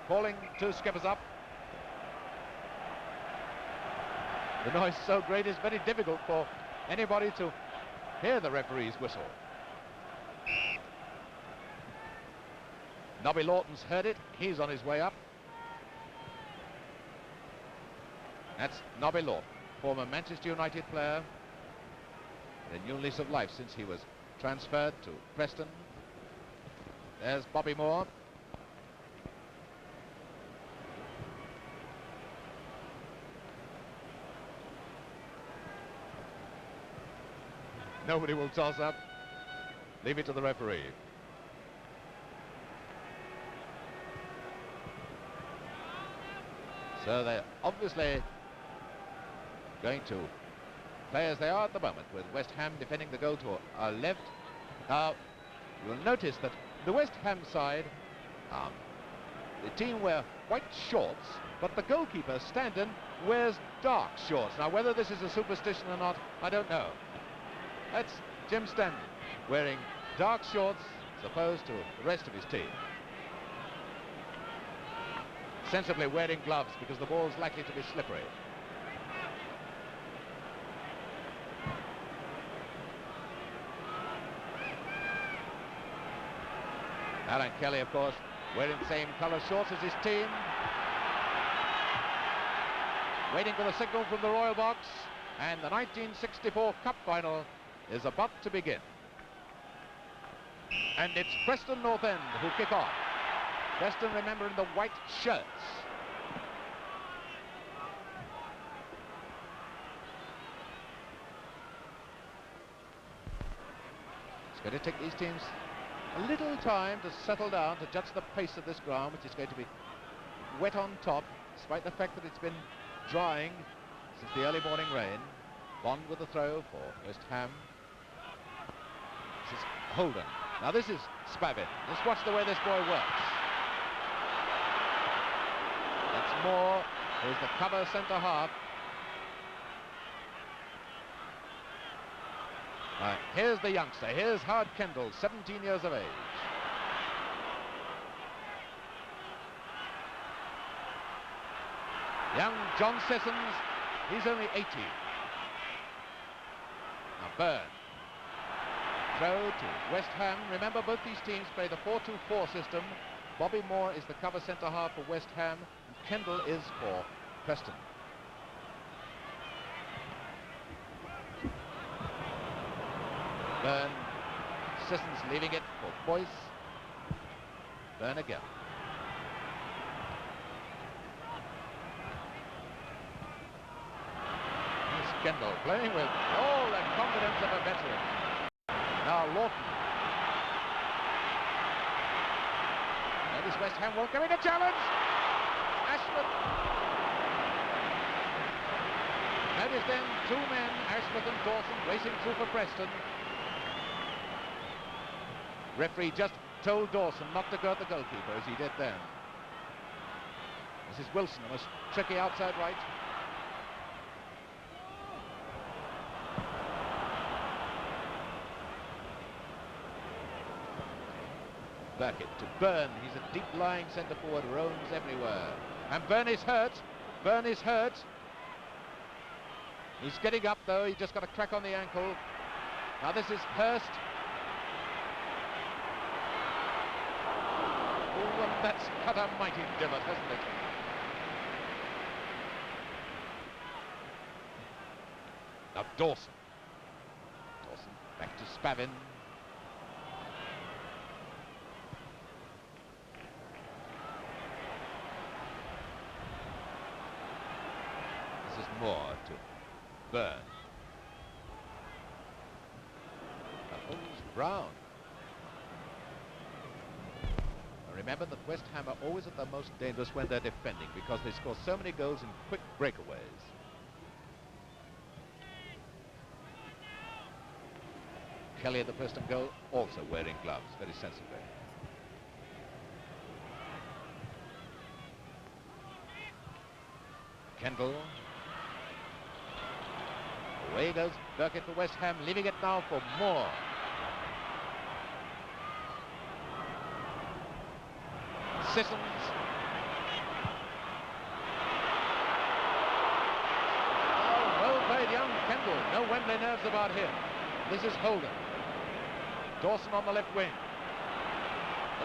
calling two skippers up. The noise is so great, it's very difficult for anybody to hear the referee's whistle. Nobby Lawton's heard it. He's on his way up. That's Nobby Lawton, former Manchester United player. A new lease of life since he was transferred to Preston. There's Bobby Moore. Nobody will toss up. Leave it to the referee. So they're obviously going to play as they are at the moment, with West Ham defending the goal to our left. Now, you'll notice that the West Ham side, the team wear white shorts, but the goalkeeper, Standen, wears dark shorts. Now, whether this is a superstition or not, I don't know. That's Jim Standen wearing dark shorts as opposed to the rest of his team. Sensibly wearing gloves because the ball's likely to be slippery. Alan Kelly, of course, wearing the same colour shorts as his team. Waiting for the signal from the Royal Box, and the 1964 Cup Final is about to begin. And it's Preston North End who kick off. Preston, remember, in the white shirts. It's going to take these teams a little time to settle down, to judge the pace of this ground, which is going to be wet on top, despite the fact that it's been drying since the early morning rain. Bond with the throw for West Ham. This is Holden. Now this is Spavin. Just watch the way this boy works. That's Moore, who's the cover centre-half. Here's the youngster. Here's Howard Kendall, 17 years of age. Young John Sissons, he's only 18. Now Byrne. Throw to West Ham. Remember, both these teams play the 4-2-4 system. Bobby Moore is the cover centre-half for West Ham, and Kendall is for Preston. Byrne. Sissons leaving it for Boyce. Byrne again. Here's Kendall playing with all the confidence of a veteran. Now Lawton. Notice West Ham won't go in a challenge. Ashford. Notice then two men, Ashford and Dawson, racing through for Preston. Referee just told Dawson not to go at the goalkeeper, as he did then. This is Wilson, almost tricky outside right. Burkitt to Byrne. He's a deep-lying centre-forward, roams everywhere. And Byrne is hurt. Byrne is hurt. He's getting up, though. He just got a crack on the ankle. Now this is Hurst. Oh, and that's cut a mighty divot, hasn't it? Now Dawson. Dawson back to Spavin. This is Moore to Byrne. That holds Brown. Now remember that West Ham are always at their most dangerous when they're defending, because they score so many goals in quick breakaways. Kelly at the Preston goal, also wearing gloves, very sensibly. Kendall. Away goes Burkitt for West Ham, leaving it now for Moore. Sissons. friendly nerves about him. This is Holden. Dawson on the left wing.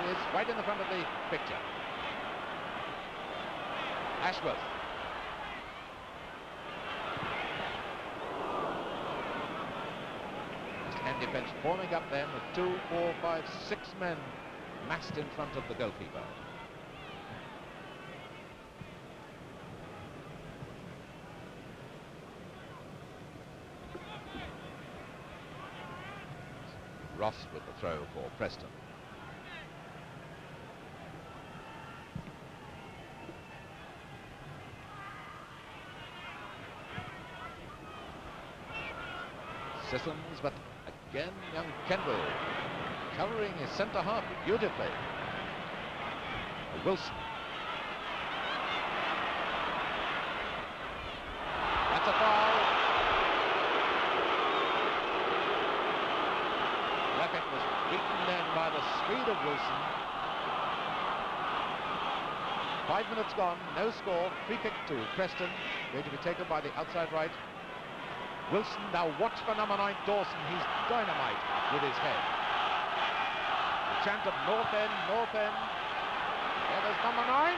He is right in the front of the picture. Ashworth. West Ham defence forming up then with 2, 4, 5, 6 men massed in front of the goalkeeper. Ross with the throw for Preston. Sissons, but again young Kendall covering his centre half beautifully. Wilson. That's a foul. Racket was beaten then by the speed of Wilson. 5 minutes gone, no score. Free kick to Preston, going to be taken by the outside right. Wilson, now watch for number 9, Dawson. He's dynamite with his head. The chant of North End, North End. There's number 9.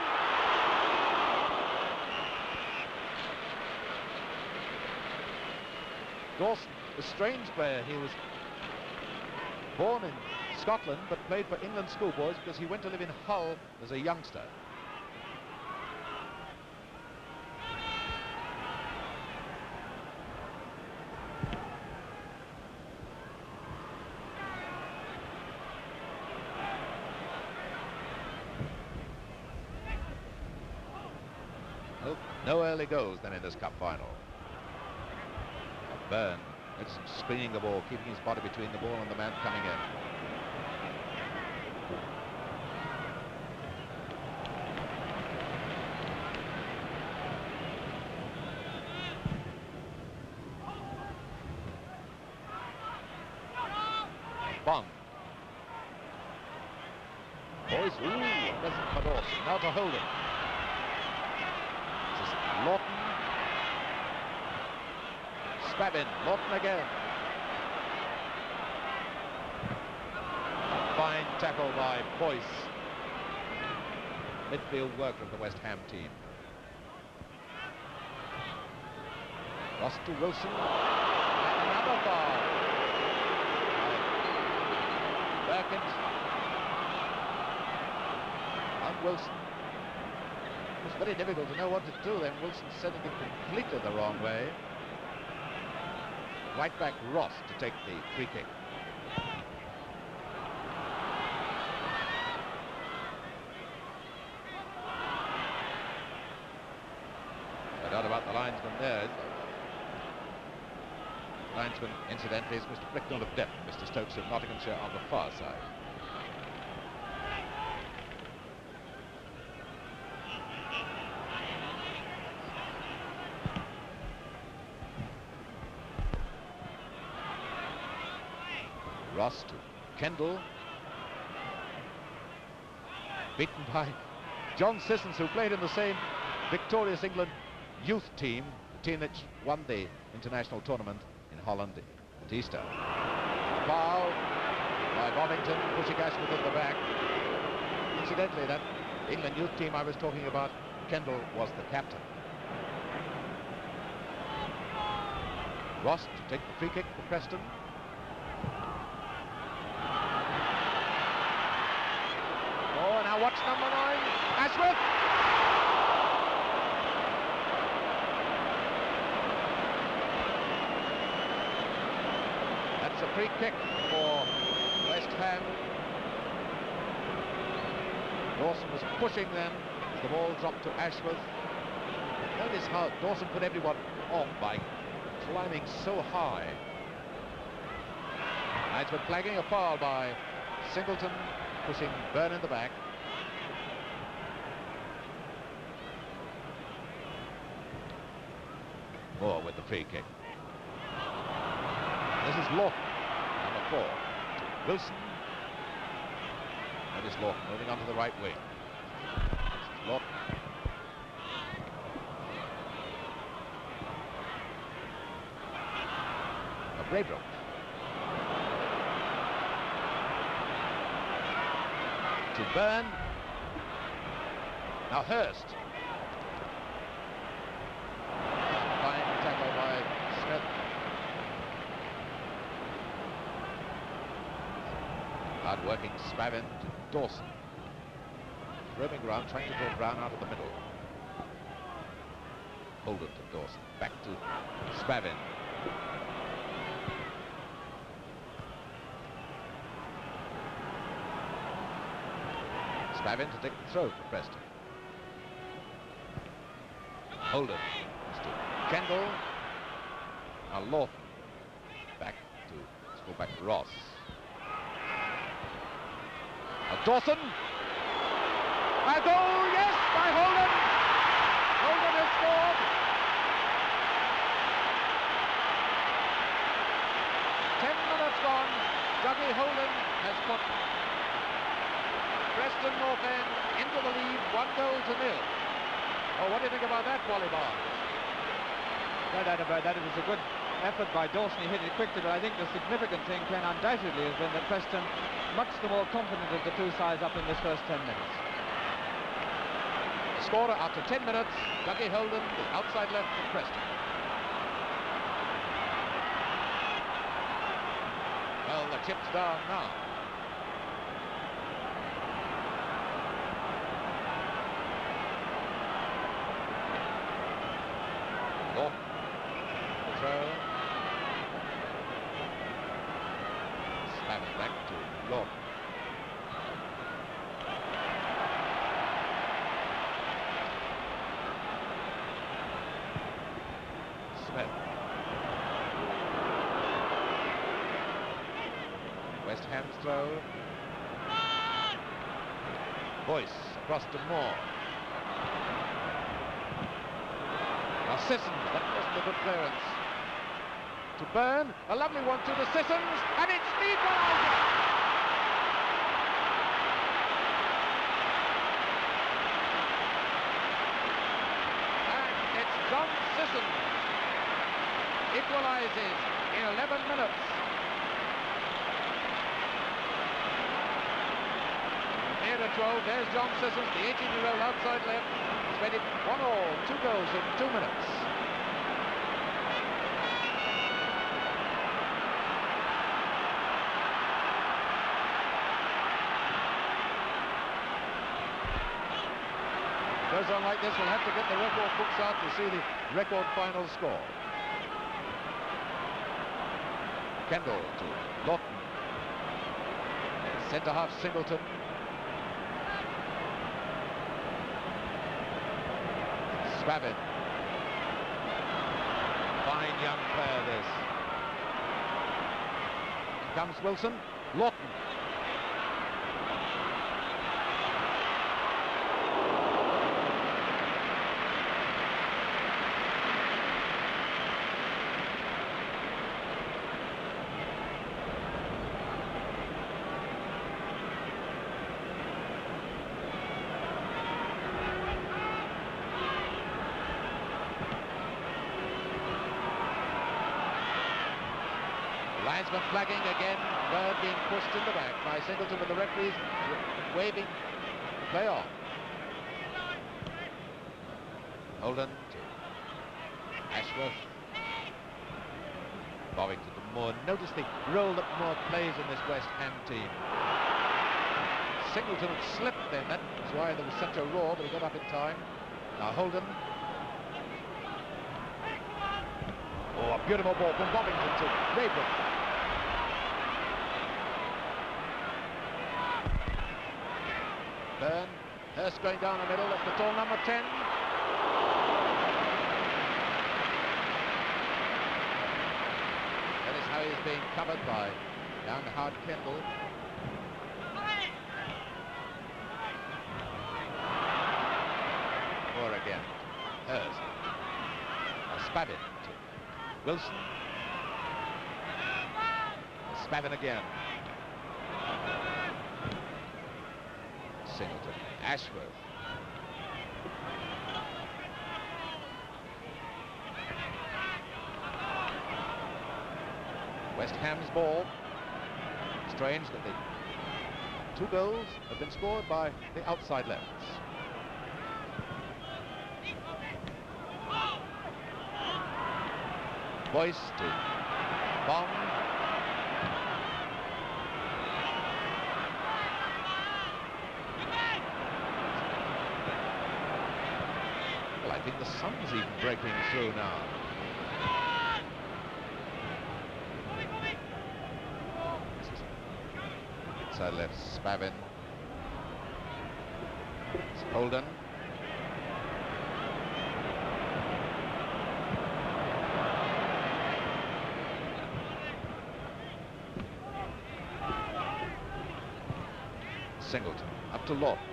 Dawson, a strange player. He was born in Scotland but played for England schoolboys because he went to live in Hull as a youngster. No early goals then in this cup final. Byrne, it's screening the ball, keeping his body between the ball and the man coming in. Bond. Boys, present for Dawson. Now to Holden. Lawton. Spavin. Lawton again. A fine tackle by Boyce. Midfield work from the West Ham team. Ross to Wilson. And another foul. Perkins. And Wilson. It was very difficult to know what to do then. Wilson sending it completely the wrong way. Right back Ross to take the free kick. No doubt about the linesman there. Linesman, incidentally, is Mr. Flicknell of Devon, Mr. Stokes of Nottinghamshire on the far side. Ross to Kendall. Beaten by John Sissons, who played in the same victorious England youth team, the team that won the international tournament in Holland at Easter. Foul by Bovington, pushing Ashworth at the back. Incidentally, that England youth team I was talking about, Kendall was the captain. Ross to take the free kick for Preston. Oh, now watch number 9, Ashworth! That's a free kick for West Ham. Dawson was pushing then as the ball dropped to Ashworth. Notice how Dawson put everyone off by climbing so high. Now it's been flagging a foul by Singleton, pushing Byrne in the back. Moore with the free kick. This is Lawton, number 4. Wilson. That is Lawton moving onto the right wing. This is Lawton. Braybrook. To Byrne. Now Hurst. Fine tackle by Smith. Hard-working Spavin to Dawson. Roaming around, trying to draw Brown out of the middle. Holden to Dawson. Back to Spavin. Spavin to take the throw for Preston. Holden to Kendall. Now Lawton. Back to fullback Ross. Now Dawson. A goal, yes, by Holden. Holden has scored. 10 minutes gone. Dougie Holden has put Preston North End into the lead, 1-0. Oh, what do you think about that, Wally Barnes? No doubt about that. It was a good effort by Dawson. He hit it quickly, but I think the significant thing, Ken, undoubtedly has been that Preston much the more confident of the two sides up in this first 10 minutes. The scorer after 10 minutes, Dougie Holden, the outside left for Preston. Well, the chip's down now. Lawton, the throw. Spavin back to Lawton. Smith. West Ham's throw. Boyce across to Moore. Now Sissons, that wasn't a good clearance. To Byrne, a lovely one to Sissons, and it's the equaliser! And it's John Sissons equalises in 11 minutes. Near to 12, there's John Sissons, the 18-year-old outside left. He's made it 1-1, 2 goals in 2 minutes. Goes on like this, we'll have to get the record books out to see the record final score. Kendall to Lawton. Centre half Singleton. Spavin. Fine young player this. Comes Wilson. Lawton. Linesman flagging again, Bird being pushed in the back by Singleton, with the referees waving play on. Holden to Ashworth. Bovington to Moore. Notice the role that Moore plays in this West Ham team. Singleton had slipped then, that's why there was such a roar, but he got up in time. Now Holden. Oh, a beautiful ball from Bovington to Braybrook. Byrne, Hurst going down the middle, that's the tall number 10. That is how he's being covered by young Hard Kendall. Or again, Hurst. Spavin to Wilson. Spavin again. Singleton, Ashworth. Ham's ball. Strange that the 2 goals have been scored by the outside lefts. Boyce to Bond. Well, I think the sun's even breaking through now. Inside left, Spavin. It's Holden. Singleton, up to Lawton.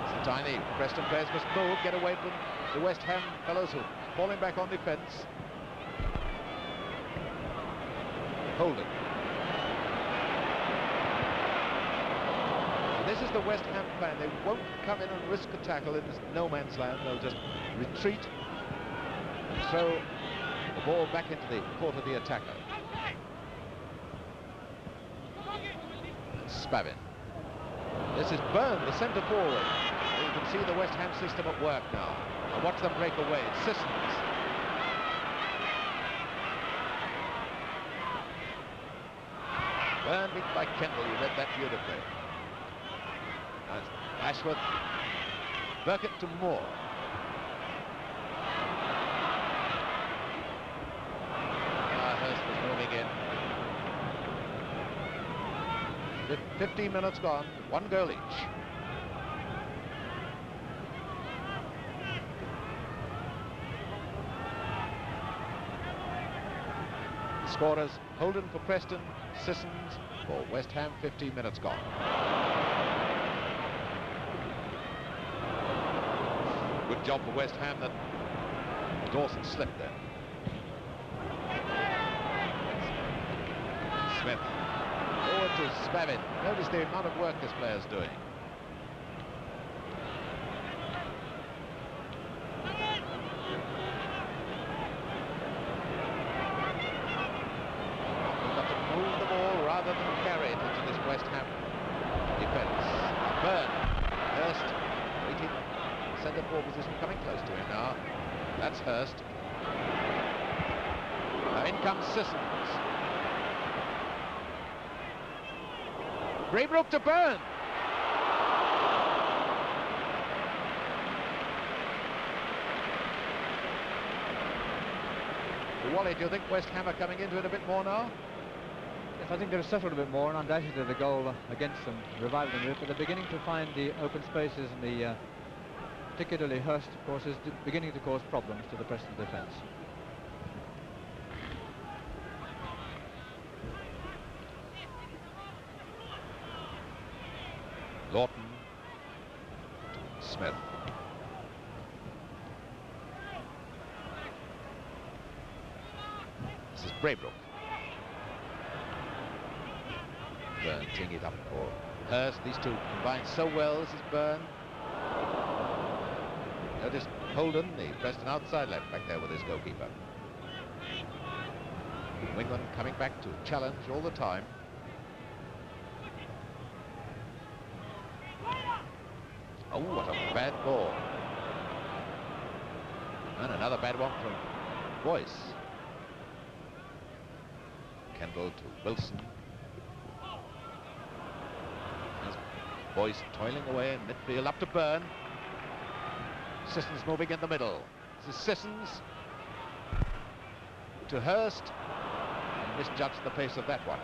It's tiny. Preston players must move, get away from the West Ham fellows who are falling back on defence. Holden. So this is the West Ham plan. They won't come in and risk a tackle in this no man's land. They'll just retreat and throw the ball back into the court of the attacker. Spavin. This is Byrne, the centre forward. You can see the West Ham system at work now. And watch them break away. It's Sissons. Byrne beat by Kendall. You read that beautifully. Ashworth. Burkett to Moore. Hurst was moving in. 15 minutes gone, 1 goal each. The scorers, Holden for Preston, Sissons for West Ham, 15 minutes gone. Good job for West Ham that Dawson slipped there. Smith. Forward to Spavin. Notice the amount of work this player's doing. We've got to move the ball rather than carry it into this West Ham defence. Byrne. Hurst waiting. Centre forward position coming close to him now. That's Hurst. Now in comes Sissons. Braybrook to Byrne. Wally, do you think West Ham are coming into it a bit more now? Yes, I think they're settled a bit more, and undoubtedly the goal against them revived them a bit, but they're beginning to find the open spaces, and the particularly Hurst, of course, is beginning to cause problems to the Preston defence. Lawton, Smith. This is Braybrook. Byrne teeing it up for Hurst. These two combine so well. This is Byrne. Notice Holden, the Preston outside left, back there with his goalkeeper. Wingland coming back to challenge all the time. Oh, what a bad ball. And another bad one from Boyce. Kendall to Wilson. There's Boyce toiling away in midfield, up to Byrne. Sissons moving in the middle. This is Sissons to Hurst. And misjudged the pace of that one.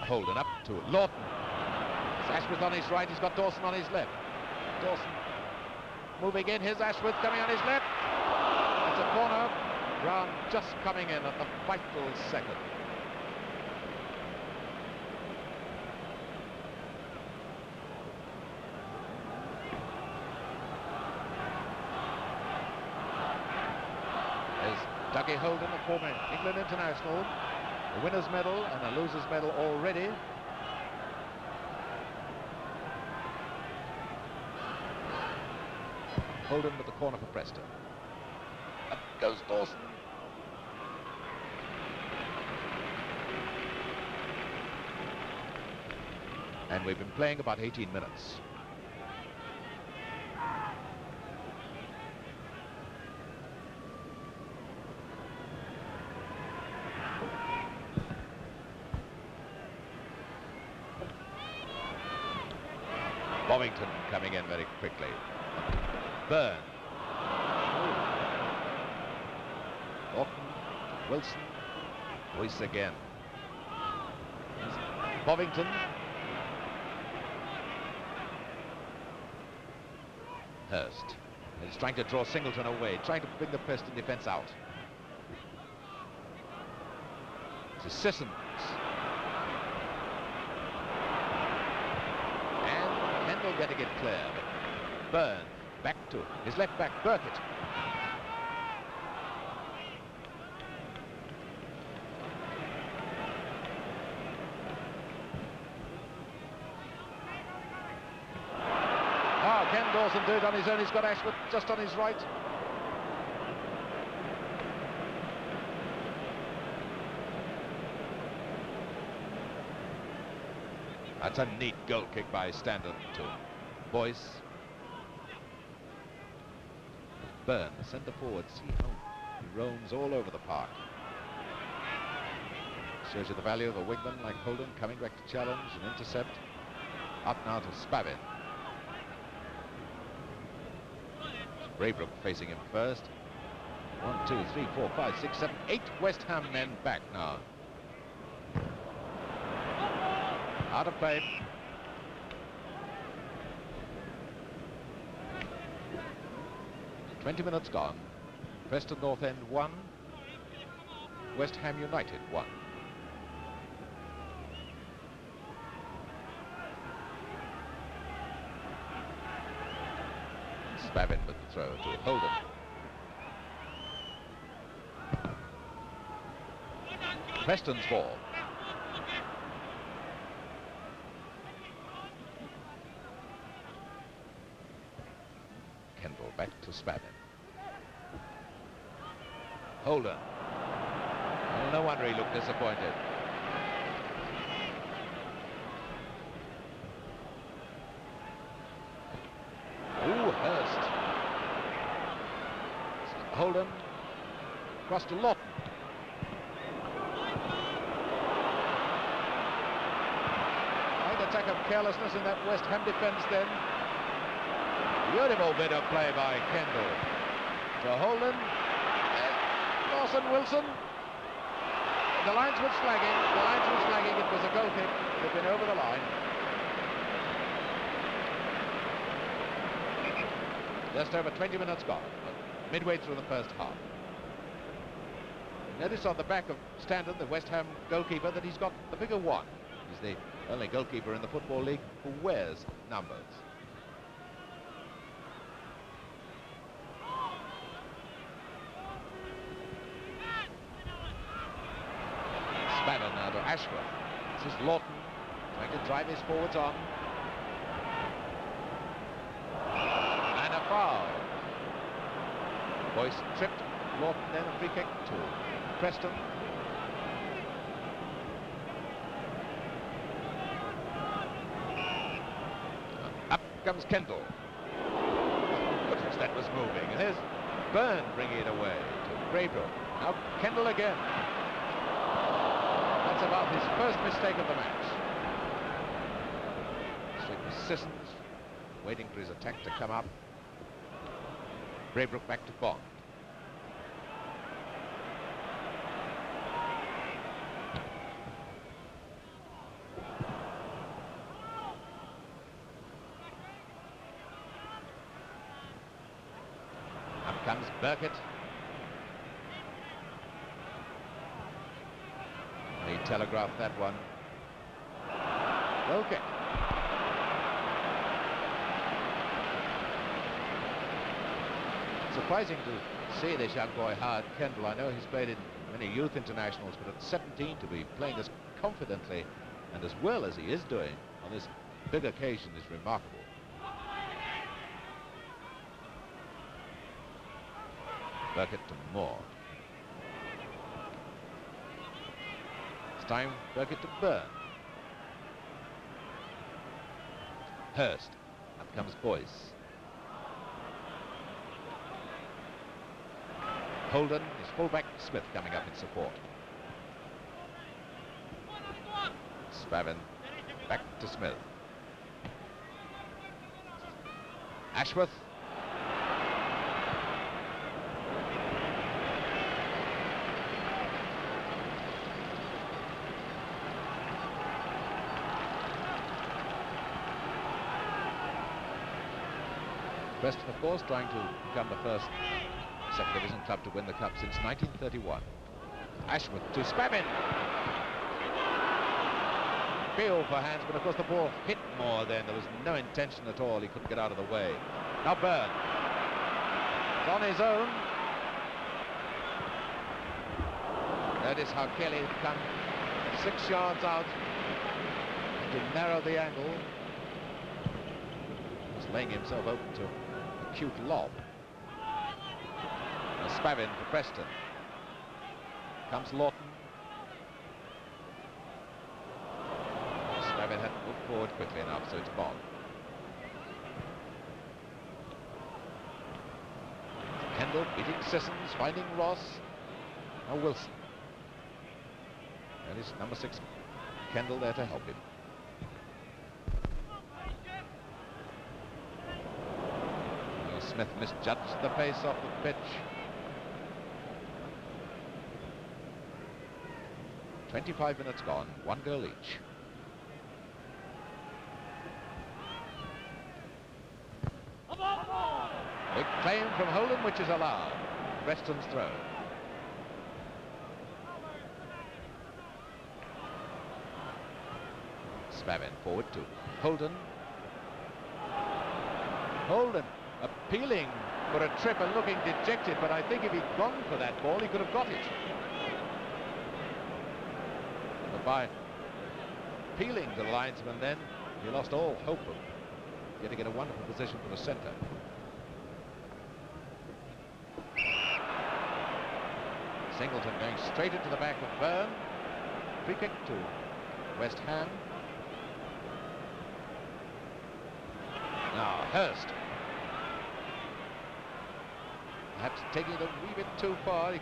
Holden up to Lawton. It's Ashworth on his right, he's got Dawson on his left. Dawson moving in, here's Ashworth coming on his left. It's a corner. Brown just coming in at the vital second. There's Dougie Holden, a former England international. A winner's medal and a loser's medal already. Holden with the corner for Preston. Up goes Dawson. And we've been playing about 18 minutes. Bovington coming in very quickly. Byrne. Orton, Wilson, Boyce again. Bovington. Hurst. He's trying to draw Singleton away, trying to bring the Preston defence out. This is Sissons. And Kendall getting it clear. But Byrne back to his left back, Burkett. Ken Dawson do it on his own. He's got Ashford just on his right. That's a neat goal kick by Standard to Boyce. Byrne, the centre forward. See how he roams all over the park. Shows you the value of a wingman like Holden coming back to challenge and intercept. Up now to Spavin. Braybrook facing him first. 1, 2, 3, 4, 5, 6, 7, 8 West Ham men back now. Out of play. "20 minutes gone. Preston North End 1. West Ham United 1. Spavin with the throw to Holden. Preston's ball. Kendall back to Spavin. Holden. Well, no wonder he looked disappointed. Hurst. Holden across to Lawton. An attack of carelessness in that West Ham defence then. Beautiful bit of play by Kendall. To Holden. Dawson, Wilson. The linesman's flagging. The linesman's flagging. It was a goal kick. It had been over the line. Just over 20 minutes gone, midway through the first half. Notice on the back of Standard, the West Ham goalkeeper, that he's got the bigger one. He's the only goalkeeper in the Football League who wears numbers. Spavin now to Ashworth. This is Lawton trying to drive his forwards on. Foul. Boyce tripped. Lawton then a free kick to Preston. Up comes Kendall. Goodness, that was moving. And here's Byrne bringing it away to Braybrook. Now Kendall again. That's about his first mistake of the match. Straight to Sissons, waiting for his attack to come up. Braybrook back to Bond. Up comes Burkett. He telegraphed that one. Okay. Surprising to see this young boy, Howard Kendall. I know he's played in many youth internationals, but at 17 to be playing as confidently and as well as he is doing on this big occasion is remarkable. Burkett to Moore. It's time Burkett to Byrne. Hurst. Up comes Boyce. Holden, his fullback Smith coming up in support. Spavin back to Smith. Ashworth. Preston, of course, trying to become the first second division club to win the cup since 1931. Ashworth to Spavin. Feel for hands, but of course the ball hit Moore then. There was no intention at all. He couldn't get out of the way. Now Byrne. It's on his own. Notice how Kelly had come 6 yards out to narrow the angle. Just laying himself open to a cute lob. Now Spavin for Preston. Comes Lawton. Spavin hadn't moved forward quickly enough, so it's Bond. Kendall beating Sissons, finding Ross. Now Wilson. And his number 6, Kendall, there to help him. Well, Smith misjudged the pace off the pitch. 25 minutes gone, 1 goal each. Big claim from Holden, which is allowed. Preston's throw. Spavin forward to Holden. Holden appealing for a trip and looking dejected, but I think if he'd gone for that ball, he could have got it. But by appealing to the linesman then, he lost all hope of getting in a wonderful position for the centre. Singleton going straight into the back of Byrne. Free kick to West Ham. Now Hurst. Perhaps taking it a wee bit too far. He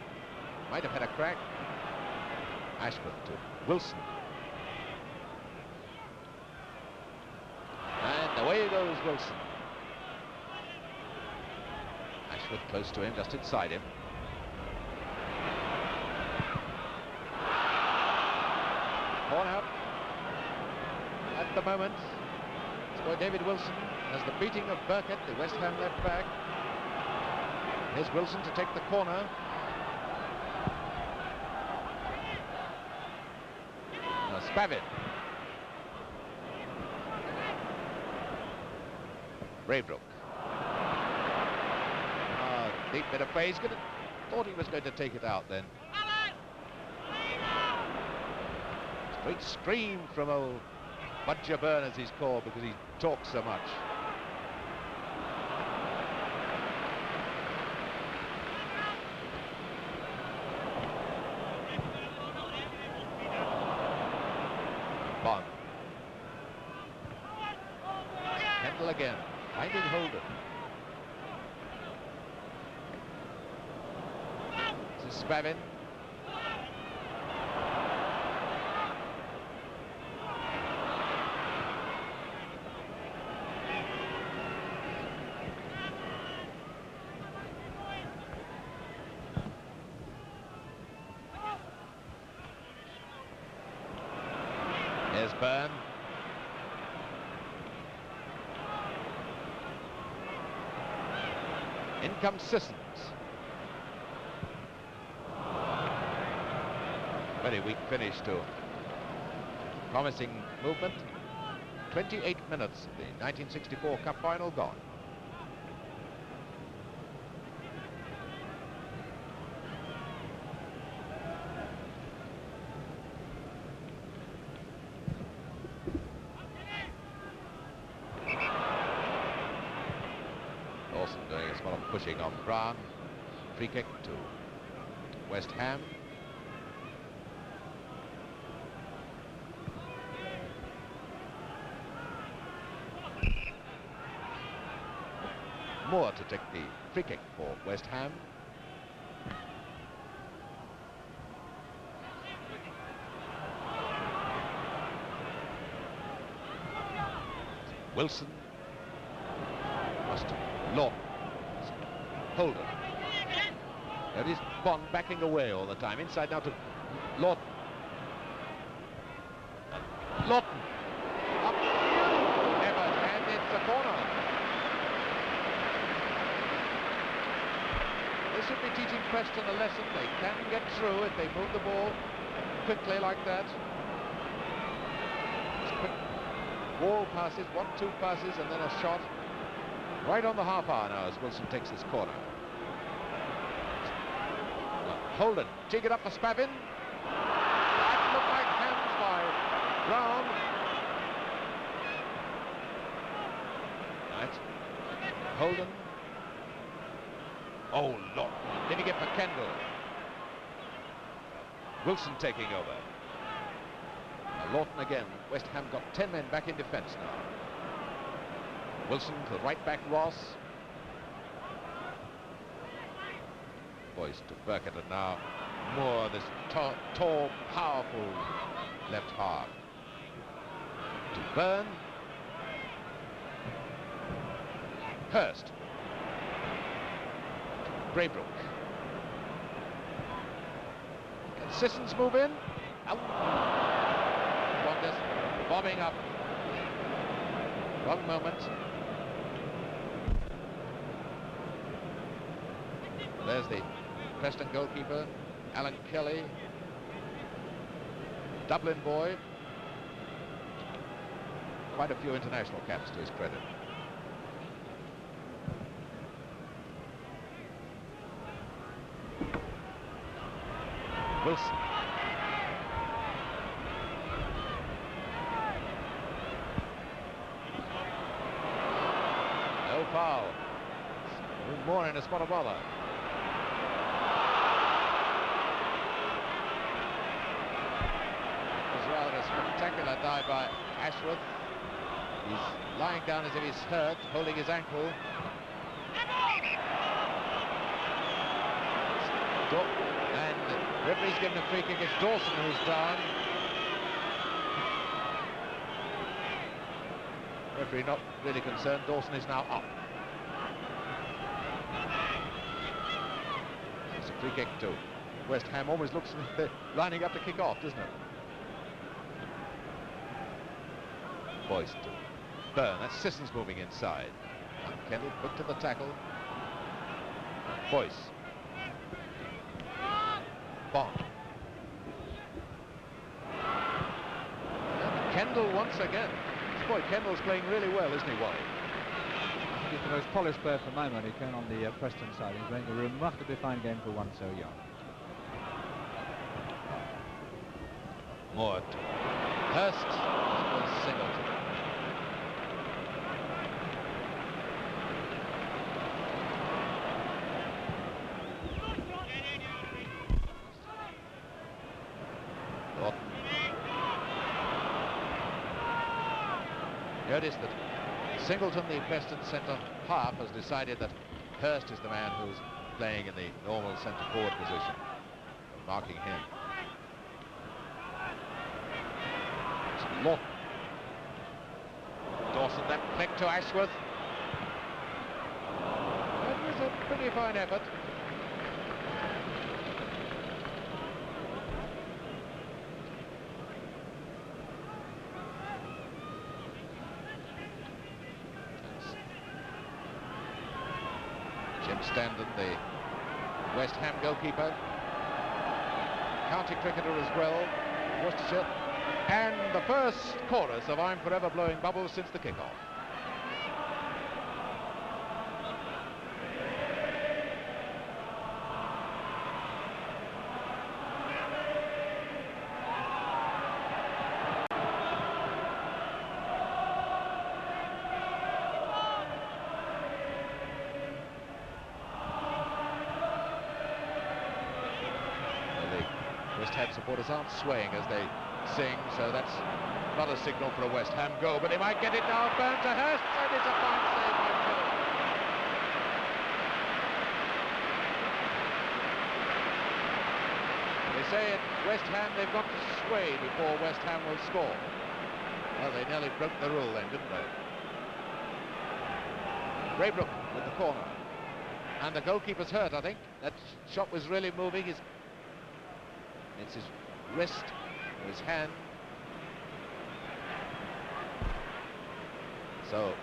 might have had a crack. Ashworth to Wilson. And away goes Wilson. Ashworth close to him, just inside him. Corner at the moment. It's by David Wilson as the beating of Burkett, the West Ham left back. Here's Wilson to take the corner. Now Spavin. Raybrook. Deep bit of play. He's thought he was going to take it out then. Great scream from old Budger Byrne, as he's called, because he talks so much. Bond. Kendall again, finding Holden. This is Spavin. Here's Byrne. In comes Sissons. Very weak finish to promising movement. 28 minutes of the 1964 Cup final gone. Doing a spot of pushing on Brown. Free kick to West Ham. Moore to take the free kick for West Ham. Wilson must Law. Holden. There is Bond backing away all the time. Inside now to Lawton. Lawton. Up. Never, and it's a corner. They should be teaching Preston a lesson. They can get through if they move the ball quickly like that. Quick wall passes, 1-2 passes, and then a shot right on the half hour now as Wilson takes this corner. Holden, jig it up for Spavin. That looked like hands by Brown. Right. Holden. Oh, Lord. Did he get for Kendall? Wilson taking over. Now Lawton again. West Ham got 10 men back in defence now. Wilson to the right back, Ross. Boyce to Burkett, and now Moore, this tall, powerful left half. To Byrne. Hurst. Braybrook. Can Sissons move in? Out. Wonders bobbing up. Wrong moment. There's the Preston goalkeeper, Alan Kelly. Dublin boy. Quite a few international caps to his credit. Wilson. No foul. More in a spot of bother. It was rather a spectacular dive by Ashworth. He's lying down as if he's hurt, holding his ankle. And referee's given a free kick. It's Dawson who's down. Referee not really concerned. Dawson is now up. It's a free kick too. West Ham always looks lining up to kick off, doesn't it? Boyce to Byrne. That's Sissons moving inside. Kendall quick to the tackle. Boyce. Bond. And Kendall once again. Boy, Kendall's playing really well, isn't he, Wally? He's the most polished player for my money, Ken, on the Preston side. He's playing a remarkably fine game for one so young. Moore to Hurst. Singleton. Notice that Singleton, the Preston centre half, has decided that Hurst is the man who's playing in the normal centre forward position, marking him. Lawton. Dawson, that flick to Ashworth. That was a pretty fine effort. Jim Standen, the West Ham goalkeeper, county cricketer as well, Worcestershire, and the first chorus of I'm Forever Blowing Bubbles since the kickoff. supporters aren't swaying as they sing, so that's not a signal for a West Ham goal, but they might get it now. Burn to Hurst, and it's a fine save by Kelly. They say at West Ham they've got to sway before West Ham will score. Well, they nearly broke the rule then, didn't they? Braybrook with the corner. And the goalkeeper's hurt, I think. That shot was really moving. It's his wrist or his hand. So,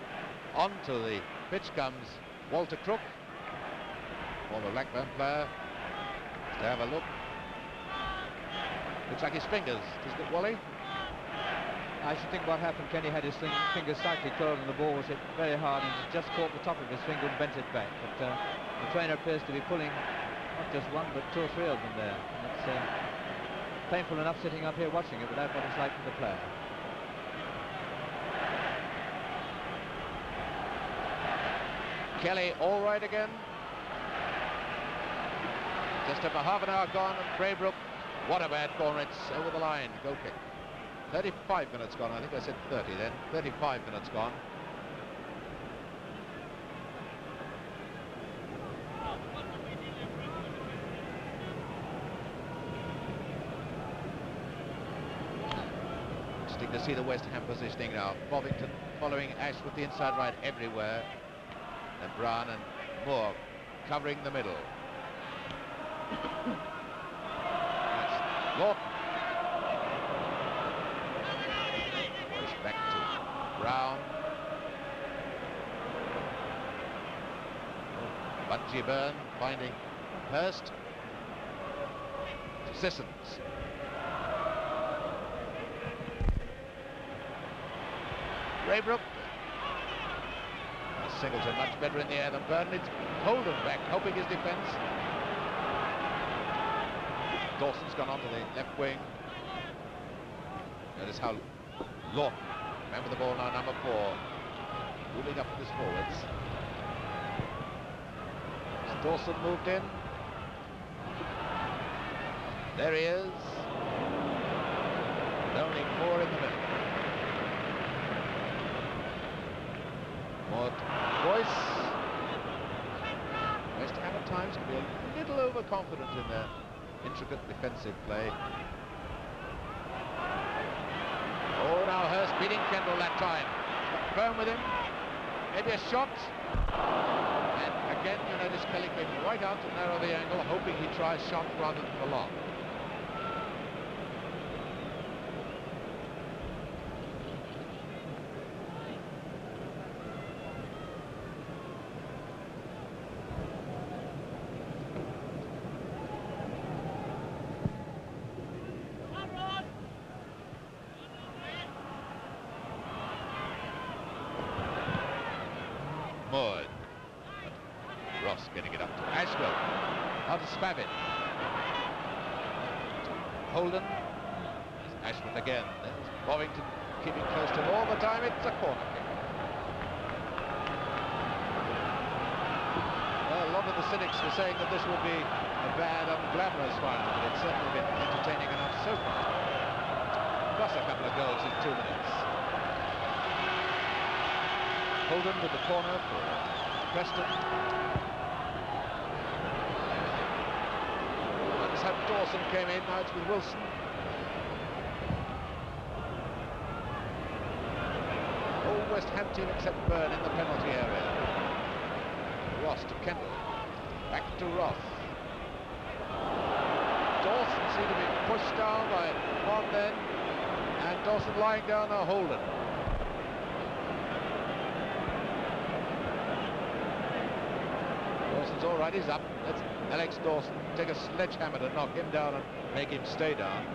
on to the pitch comes Walter Crook, former Blackburn player. To have a look. Looks like his fingers, doesn't it, Wally? I should think what happened, Kenny had his fingers slightly curled and the ball was hit very hard and just caught the top of his finger and bent it back. But the trainer appears to be pulling not just one but two or three of them there. And it's painful enough sitting up here watching it without what it's like for the player. Kelly all right again. Just over half an hour gone and Braybrook, what a bad corner, it's over the line, goal kick. 35 minutes gone, I think I said 30 then, 35 minutes gone. Interesting to see the West Ham positioning now. Bovington following Ash with the inside right everywhere. And Brown and Moore covering the middle. That's Lawton. Pushed back to Brown. Bungee Byrne finding Hurst. To Sissons. Braybrook. Singleton much better in the air than Byrne. It's Holden back, helping his defence. Dawson's gone onto the left wing. Notice how Lawton, remember the ball now, number 4, moving up with his forwards. As Dawson moved in. There he is. And only 4 in the middle. More voice. West Ham at times can be a little overconfident in their intricate defensive play. Oh, now Hurst beating Kendall that time. Firm with him. Maybe a shot. And again, you notice Kelly came right out to narrow the angle, hoping he'd try a shot rather than the long. Ross getting it up to Ashwell. Now to Spavin. Holden. Ashworth again. There's Bovington keeping close to him all the time. It's a corner kick. Well, a lot of the cynics were saying that this would be a bad, unglamorous final, but it's certainly been entertaining enough so far. Plus a couple of goals in 2 minutes. Holden with the corner for Preston. Notice how Dawson came in, now it's with Wilson. All West Ham team except Byrne in the penalty area. Ross to Kendall. Back to Ross. Dawson seemed to be pushed down by one then. And Dawson lying down now, Holden. Dawson's all right, he's up. Let's Alex Dawson take a sledgehammer to knock him down and make him stay down.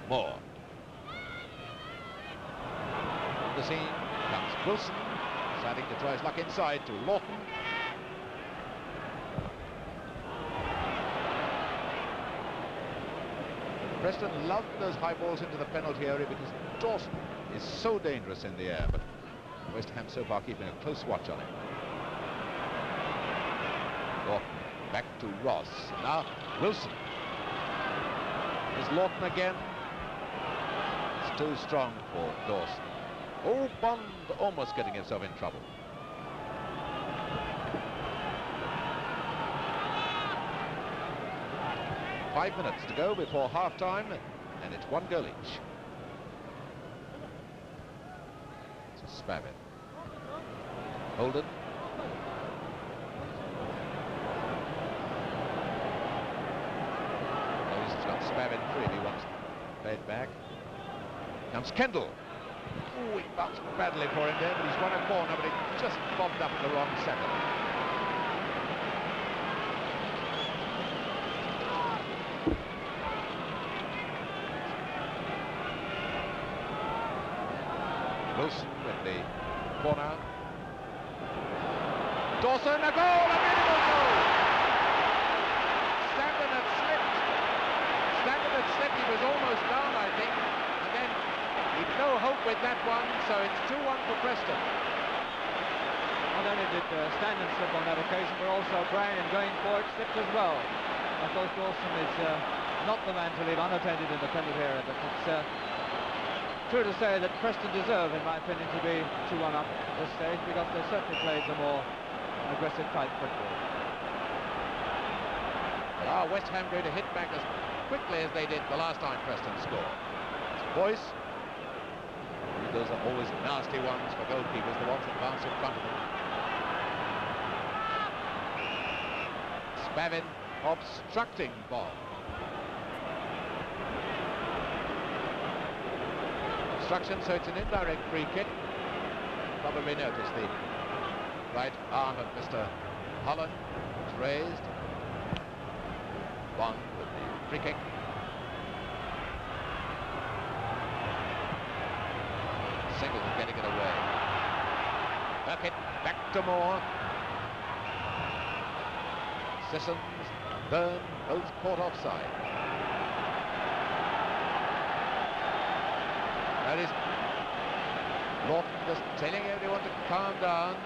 Moore. The scene comes Wilson, deciding to try his luck inside to Lawton. Preston love those high balls into the penalty area because Dawson is so dangerous in the air, but West Ham so far keeping a close watch on him. Lawton back to Ross. Now Wilson. Is Lawton again. It's too strong for Dawson. Oh, Bond almost getting himself in trouble. Five minutes to go before half-time, and it's one goal each. It's Spavin. Holden. Oh, he's got Spavin free if he wants to play it back. Comes Kendall. Oh, he bounced badly for him there, but he's won a corner, but it just bobbed up in the wrong second. Wilson with the corner. Dawson, a goal! A beautiful goal! Stanton had slipped. Stanton had slipped. He was almost down, I think. And then he'd no hope with that one, so it's 2-1 for Preston. Not only did Stanton slip on that occasion, but also Brian, going for it, slipped as well. I thought Dawson is not the man to leave unattended in the penalty area, but it's true to say that Preston deserve, in my opinion, to be 2-1 up at this stage, because they certainly played the more aggressive type football. West Ham going to hit back as quickly as they did the last time Preston scored. Boyce. Those are always nasty ones for goalkeepers, the ones that bounce in front of them. Spavin obstructing ball. Obstruction, so it's an indirect free kick. Probably noticed the right arm of Mr. Holland was raised. Bond with the free kick. Singleton getting it away. Burkitt back to Moore. Sissons, Byrne, both caught offside. That is Lawton just telling everyone to calm down.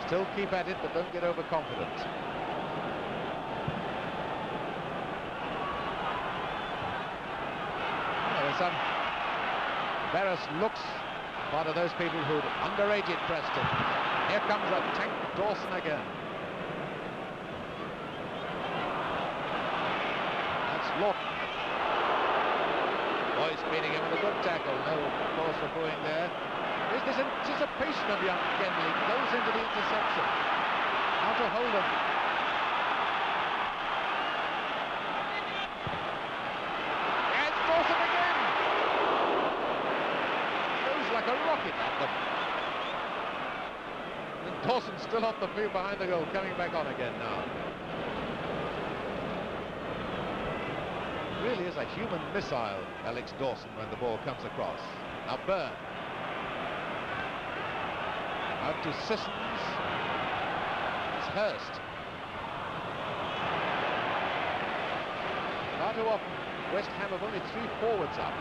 Still keep at it, but don't get overconfident. There's some embarrassed looks, part of those people who'd underrated Preston. Here comes a tank Dawson again. That's Lawton. Boyce beating him with a good tackle. No cause for booing there. There's this anticipation of young Kendall. He goes into the interception. Now to Holden. And Dawson again. Goes like a rocket at them. And Dawson still on the field behind the goal, coming back on again now. Really is a human missile, Alex Dawson, when the ball comes across. Now Byrne. Out to Sissons. It's Hurst. Far too often, West Ham have only 3 forwards up.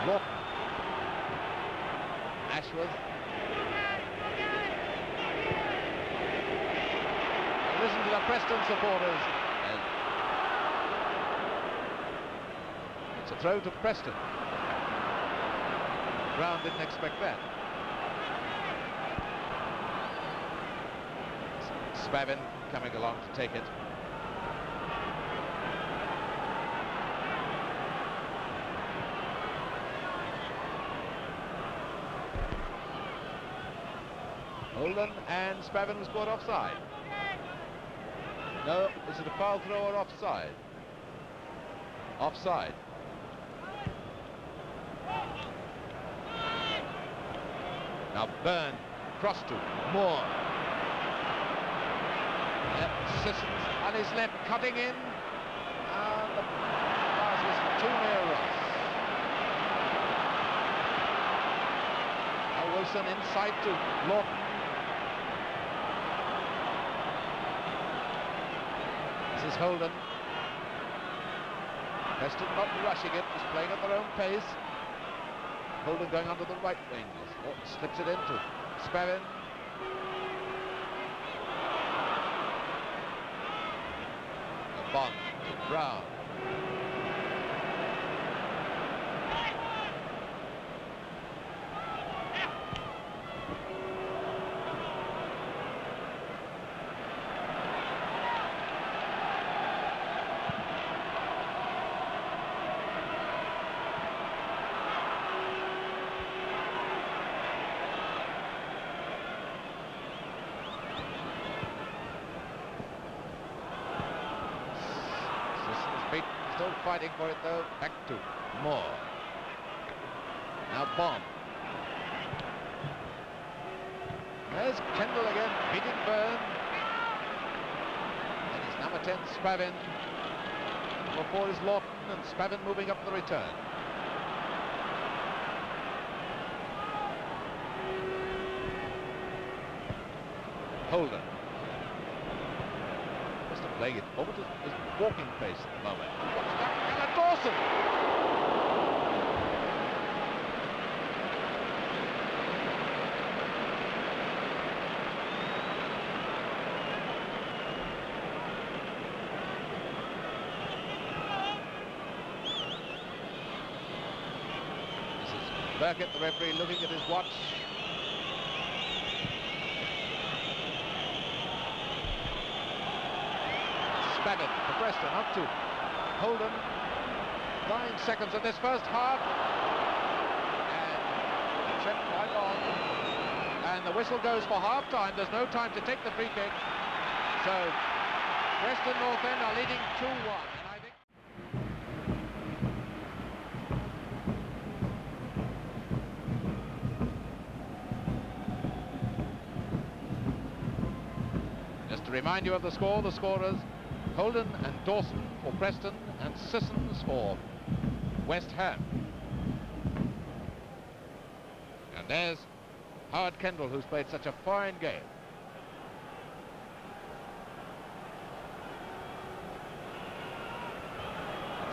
Lawton. Ashworth. Listen to the Preston supporters. It's a throw to Preston. Brown didn't expect that. Spavin coming along to take it. Holden, and Spavin was caught offside. No, is it a foul throw or offside? Offside. Now Byrne, cross to Moore. Sissons on his left, cutting in. And the pass was too near Ross. Now Wilson inside to Lawton. This is Holden. Preston not rushing it, just playing at their own pace. Holden going onto the right wing. Lawton slips it into Spavin. Bond to Brown. Still fighting for it though. Back to Moore. Now Bond. There's Kendall again, beating Byrne. And it's number 10, Spavin. Number 4 is Lawton, and Spavin moving up the return. Holden. Playing it over to his walking pace at the moment. What's that? Alan Dawson! This is Burkett, the referee, looking at his watch. Spavin for Preston, up to Holden. 9 seconds of this first half. And check quite long. And the whistle goes for half-time. There's no time to take the free kick. So Preston North End are leading 2-1. And I think just to remind you of the score, the scorers: Holden and Dawson for Preston, and Sissons for West Ham. And there's Howard Kendall, who's played such a fine game.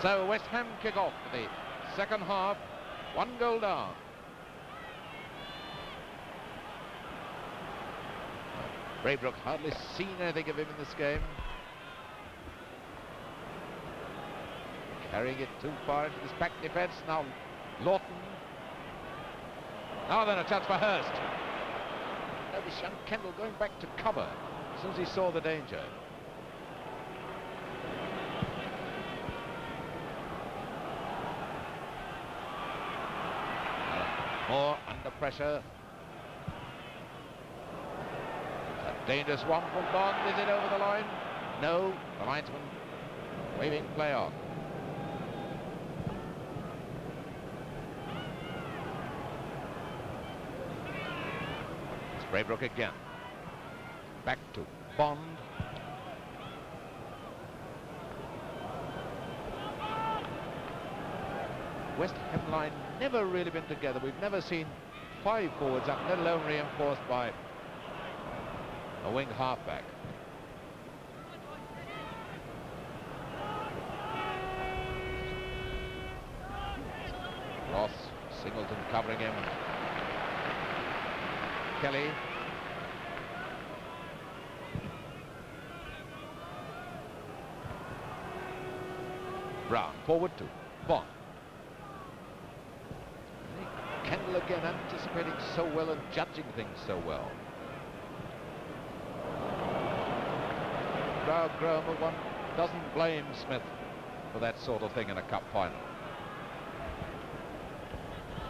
So West Ham kick off for the second half, 1 goal down. Braybrook hardly seen anything of him in this game. Carrying it too far into this back defence. Now Lawton. Now then a chance for Hurst. Notice young Kendall going back to cover as soon as he saw the danger. More under pressure. A dangerous one for Bond. Is it over the line? No. The linesman waving play on. Braybrook again. Back to Bond. West Ham line never really been together. We've never seen 5 forwards up, let alone reinforced by a wing halfback. Ross, Singleton covering him. Kelly. Brown forward to Bond. Kendall again anticipating so well and judging things so well. Crowd groan, but one doesn't blame Smith for that sort of thing in a cup final.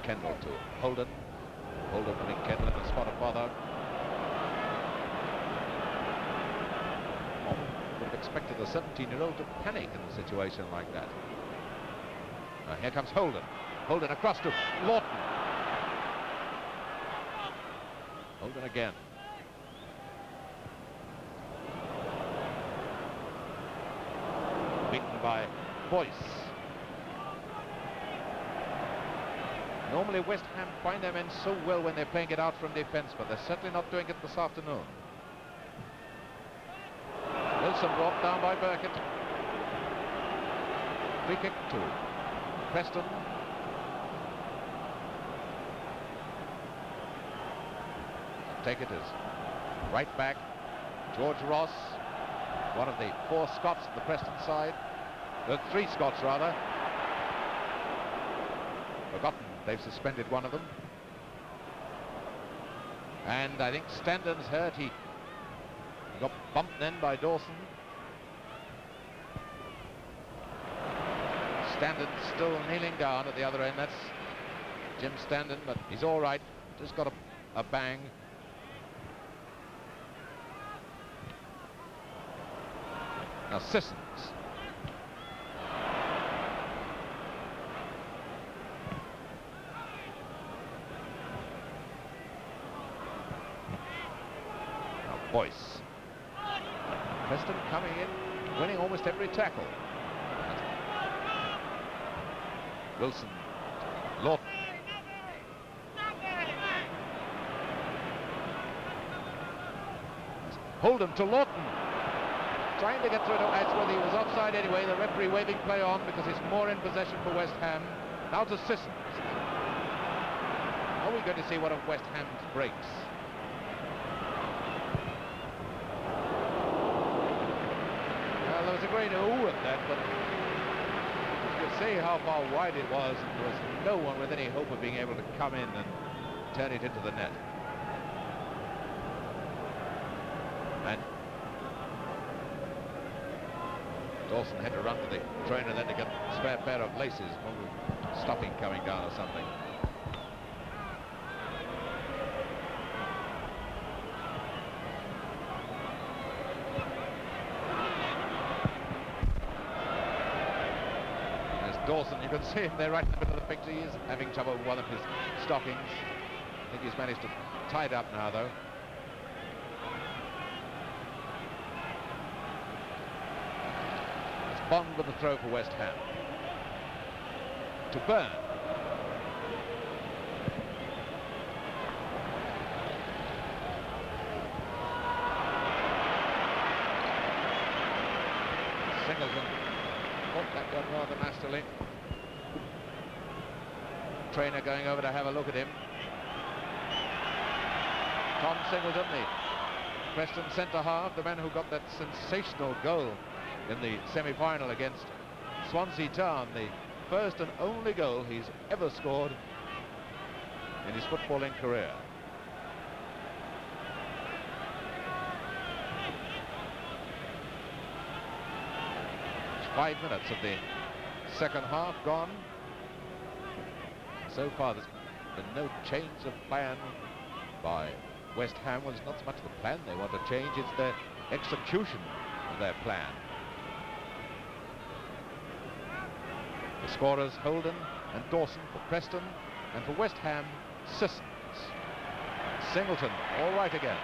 Kendall to Holden. Holden putting Kendall in the spot of bother. One would have expected a 17-year-old to panic in a situation like that. Now here comes Holden. Holden across to Lawton. Holden again. Beaten by Boyce. Normally West Ham find their men so well when they're playing it out from defence, but they're certainly not doing it this afternoon. Wilson brought down by Burkett. To Free kick to Preston. Take it as right back. George Ross, one of the 4 Scots at the Preston side. 3 Scots rather. Forgotten they've suspended one of them. And I think Standon's hurt. He got bumped then by Dawson. Standon still kneeling down at the other end. That's Jim Standon, but he's all right. Just got a bang. Now Sissons. Now Boyce. Preston coming in, winning almost every tackle. Wilson. Lawton. Hold to Lawton. Trying to get through to Edgeworth. He was offside anyway. The referee waving play on because it's more in possession for West Ham. Now to Sissons. Are we going to see one of West Ham's breaks? Well, there was a great ooh at that, but you could see how far wide it was, and there was no one with any hope of being able to come in and turn it into the net. And Dawson had to run to the trainer then to get a spare pair of laces, stuffing coming down or something. There's Dawson, you can see him there right in the middle of the picture. He is having trouble with one of his stockings. I think he's managed to tie it up now though. Bond with the throw for West Ham. To Byrne. Singleton caught that one rather nastily. Trainer going over to have a look at him. Tom Singleton, the Preston centre-half, the man who got that sensational goal in the semi-final against Swansea Town, the first and only goal he's ever scored in his footballing career. It's 5 minutes of the second half gone. So far there's been no change of plan by West Ham. Well, it's not so much the plan they want to change, it's their execution of their plan. The scorers Holden and Dawson for Preston, and for West Ham, Sissons. Singleton, all right again.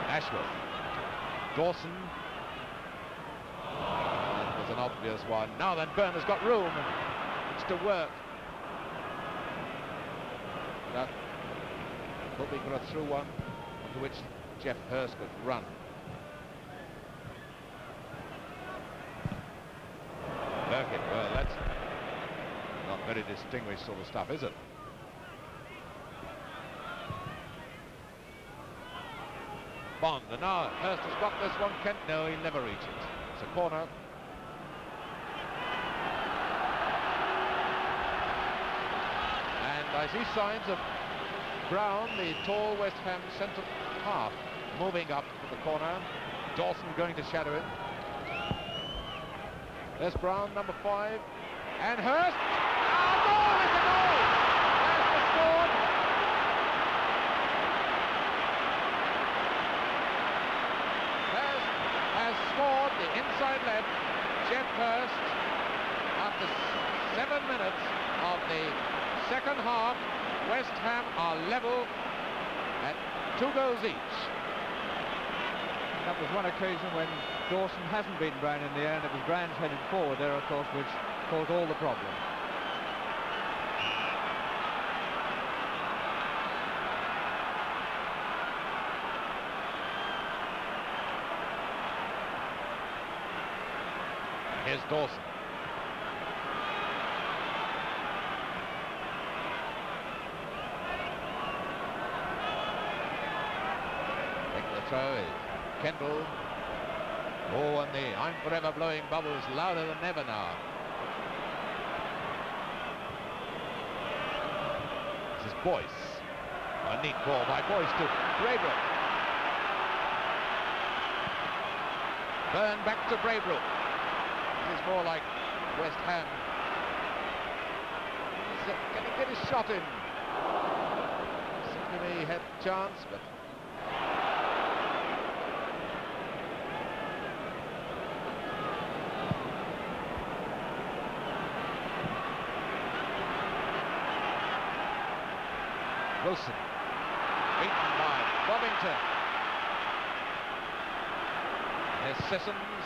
Ashworth. Dawson. That was an obvious one. Now then, Byrne has got room. It's to work. That hoping for a through one, onto which Jeff Hurst could run. Birkin, well, that's not very distinguished sort of stuff, is it? Bond, and now Hurst has got this one. Kent, no, he'll never reach it. It's a corner. And I see signs of Brown, the tall West Ham centre half, moving up to the corner. Dawson going to shadow him. There's Brown, number 5. And Hurst. Ah, goal! It's a goal! Hurst has scored. Hurst has scored the inside left. Jeff Hurst, after 7 minutes of the second half, West Ham are level at 2 goals each. That was one occasion when Dawson hasn't beaten Brown in the air, and it was Brown's heading forward there, of course, which caused all the problem. Here's Dawson. Taking the throw is Kendall. Oh, and the I'm Forever blowing bubbles louder than ever now. This is Boyce. A neat ball by Boyce to Braybrook. Byrne back to Braybrook. This is more like West Ham. Can he get his shot in? Seems to me he had a chance, but Wilson, beaten by Bovington. There's Sissons.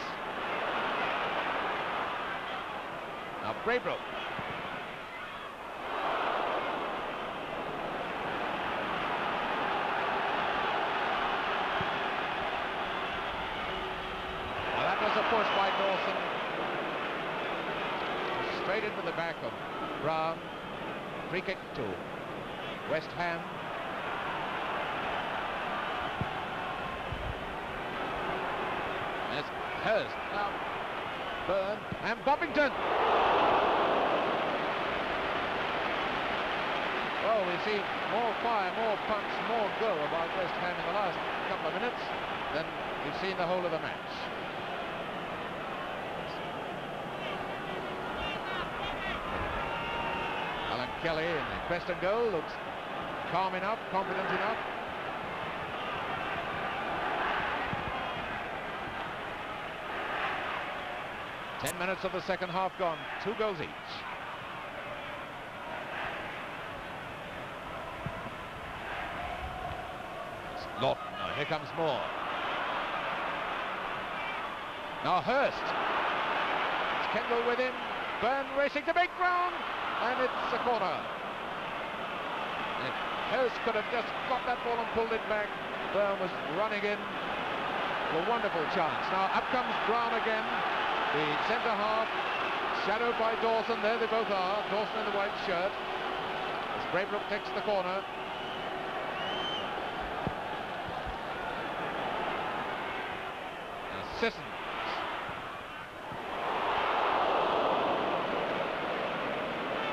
Now Braybrook. Well, that was a push by Dawson. Straight into the back of Brown. Free kick to West Ham. There's Hurst. Now Byrne and Bovington. Well, we see more fire, more punch, more go about West Ham in the last couple of minutes than we've seen the whole of the match. Alan Kelly in the Preston goal looks calm enough, confident enough. Ten minutes of the second half gone, 2 goals each. It's Lawton, now here comes Moore. Now Hurst. It's Kendall with him. Byrne racing to make ground, and it's a corner. Hurst could have just got that ball and pulled it back. Byrne was running in. A wonderful chance. Now up comes Brown again. The centre half, shadowed by Dawson. There they both are. Dawson in the white shirt. As Braybrook takes the corner. Now Sissons.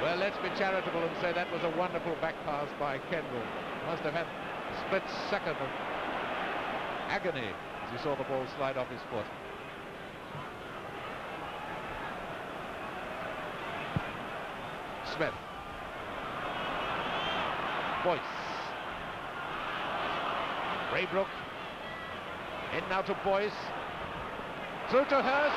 Well, let's be charitable and say that was a wonderful back pass by Kendall. Must have had a split second of agony as he saw the ball slide off his foot. Smith. Boyce. Braybrook. In now to Boyce. Through to Hurst.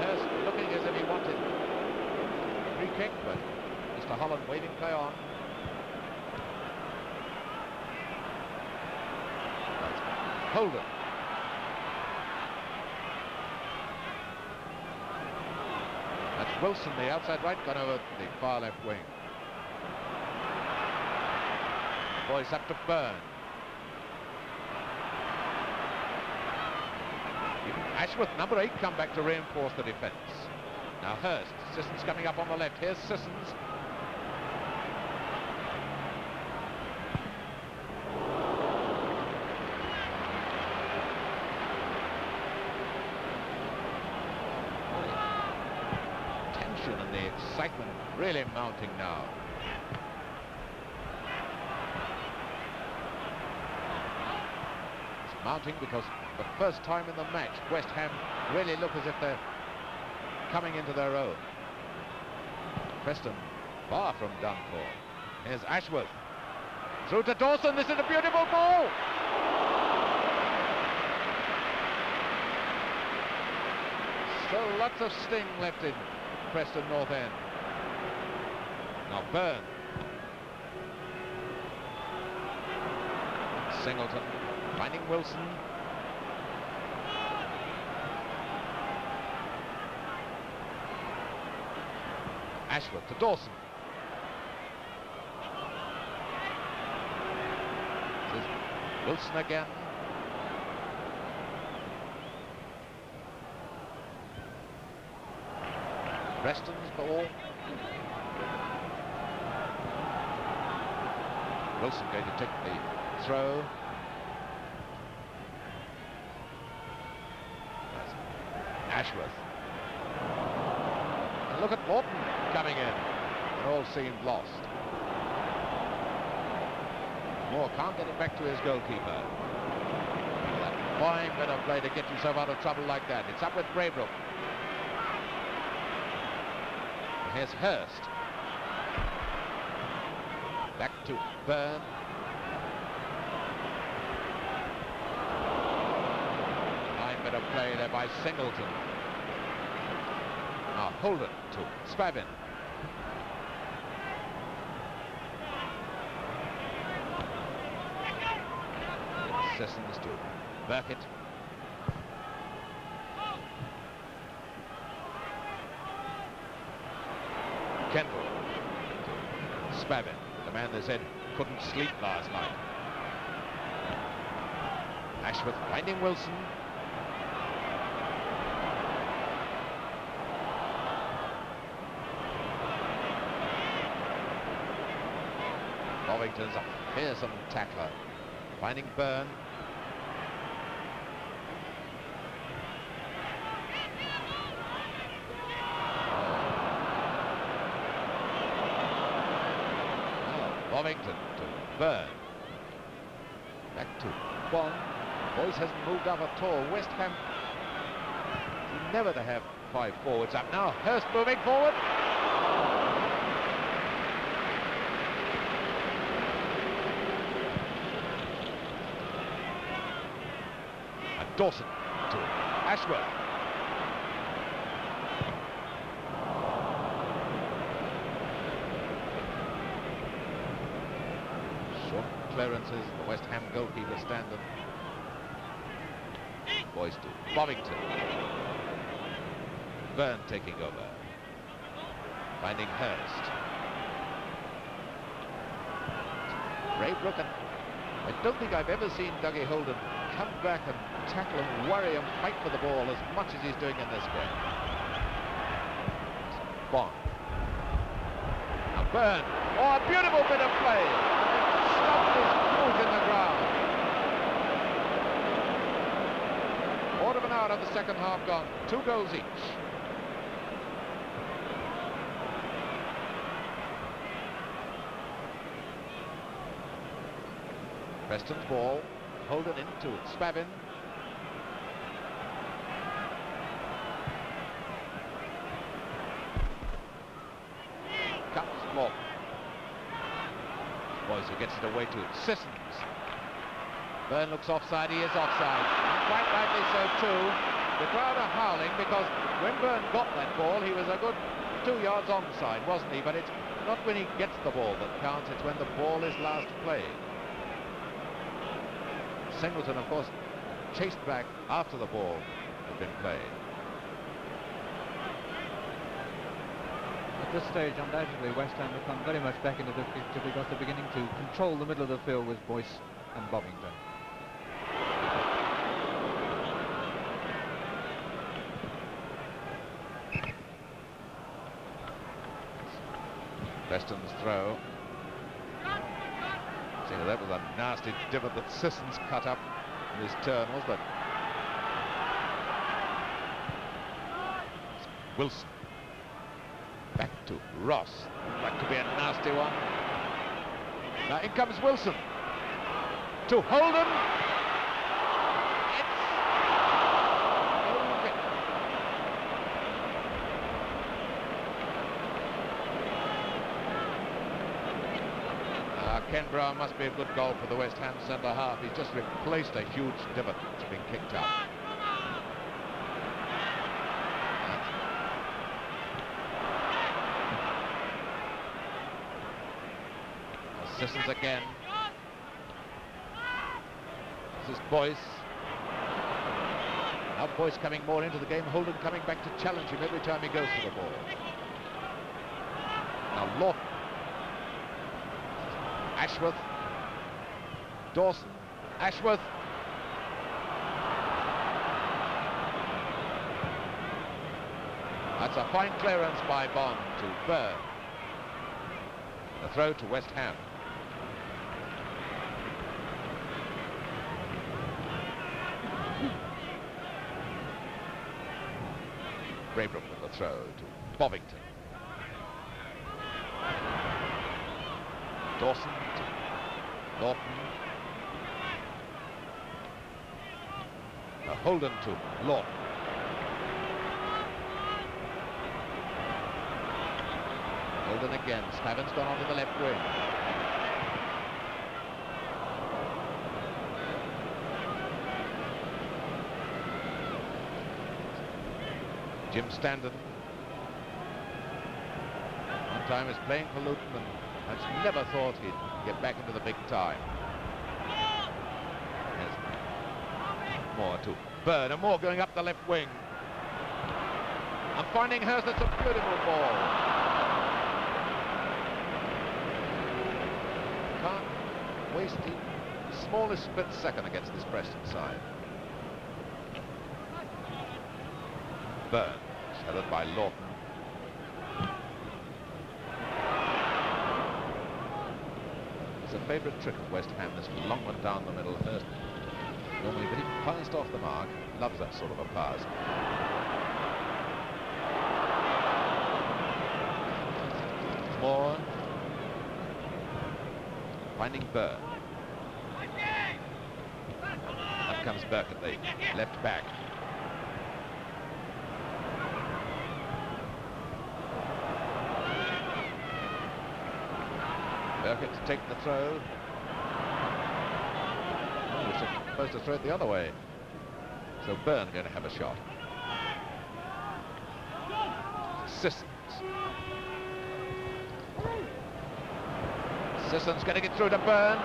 Hurst looking as if he wanted a free kick, but Mr. Holland waving play on. Holden. That's Wilson, the outside right, gone over the far left wing. Boyce up to Byrne. Even Ashworth, number 8, come back to reinforce the defence. Now Hurst, Sissons coming up on the left. Here's Sissons. Tension and the excitement really mounting now. It's mounting because for the first time in the match, West Ham really look as if they're coming into their own. Preston far from done for. Here's Ashworth. Through to Dawson. This is a beautiful ball. Still lots of sting left in Preston North End. Now Byrne. Singleton finding Wilson. Ashworth to Dawson. This is Wilson again. Preston's ball. Wilson going to take the throw. That's Ashworth. And look at Morton coming in. It all seemed lost. Moore can't get it back to his goalkeeper. That fine bit of play to get yourself out of trouble like that. It's up with Braybrook. Here's Hurst. Back to Byrne. Fine bit of play there by Singleton. Now Holden to Spavin. Sissons to Burkett. Kendall to Spavin, the man they said couldn't sleep last night. Ashworth finding Wilson. Bovington's a fearsome tackler. Finding Byrne. Bovington to Byrne. Back to Bond. Boyce hasn't moved up at all. West Ham never to have 5 forwards up. Now Hurst moving forward. And Dawson to Ashworth. Clearances, the West Ham goalkeeper standing. Boyce to Bovington. Byrne taking over. Finding Hurst. Braybrook, and I don't think I've ever seen Dougie Holden come back and tackle and worry and fight for the ball as much as he's doing in this game. Bond. Now Byrne. Oh, a beautiful bit of play. Stopped his foot in the ground. Quarter of an hour of the second half gone. 2 goals each. Preston's ball. Holden into Spavin. Cuts Morton. Boyce who gets it away to Sissons. Byrne looks offside, he is offside. Quite rightly so too. The crowd are howling because when Byrne got that ball, he was a good 2 yards onside, wasn't he? But it's not when he gets the ball that counts, it's when the ball is last played. Singleton, of course, chased back after the ball had been played. At this stage, undoubtedly, West Ham have come very much back into the picture because they're beginning to control the middle of the field with Boyce and Bovington. Preston's throw. See, that was a nasty divot that Sissons cut up in his turn, wasn't it? Wilson. Back to Ross. That could be a nasty one. Now in comes Wilson. To Holden. Ken Brown must be a good goal for the West Ham centre half. He's just replaced a huge divot that's been kicked out. Sissons again. This is Boyce. Now Boyce coming more into the game. Holden coming back to challenge him every time he goes for the ball. Now Lawton. Ashworth. Dawson. Ashworth. That's a fine clearance by Bond to Byrne. The throw to West Ham. Braybrook with the throw to Bovington. Dawson to Norton. Holden to Lawton. Holden again. Spavin's gone onto the left wing. Jim Standen. One time is playing for Luton and has never thought he'd get back into the big time. There's Moore to Byrne, and Moore going up the left wing. And finding Hurst, that's a beautiful ball. Can't waste the smallest split second against this Preston side. Byrne, shadowed by Lawton. It's a favourite trick of West Ham, this long one down the middle. Hurst normally pretty fast off the mark, loves that sort of a pass. Moore finding Byrne. Up comes Burke at the left back. Burkett to take the throw. Oh, we're supposed to throw it the other way. So Byrne going to have a shot. Sissons. Sissons going to get through to Byrne.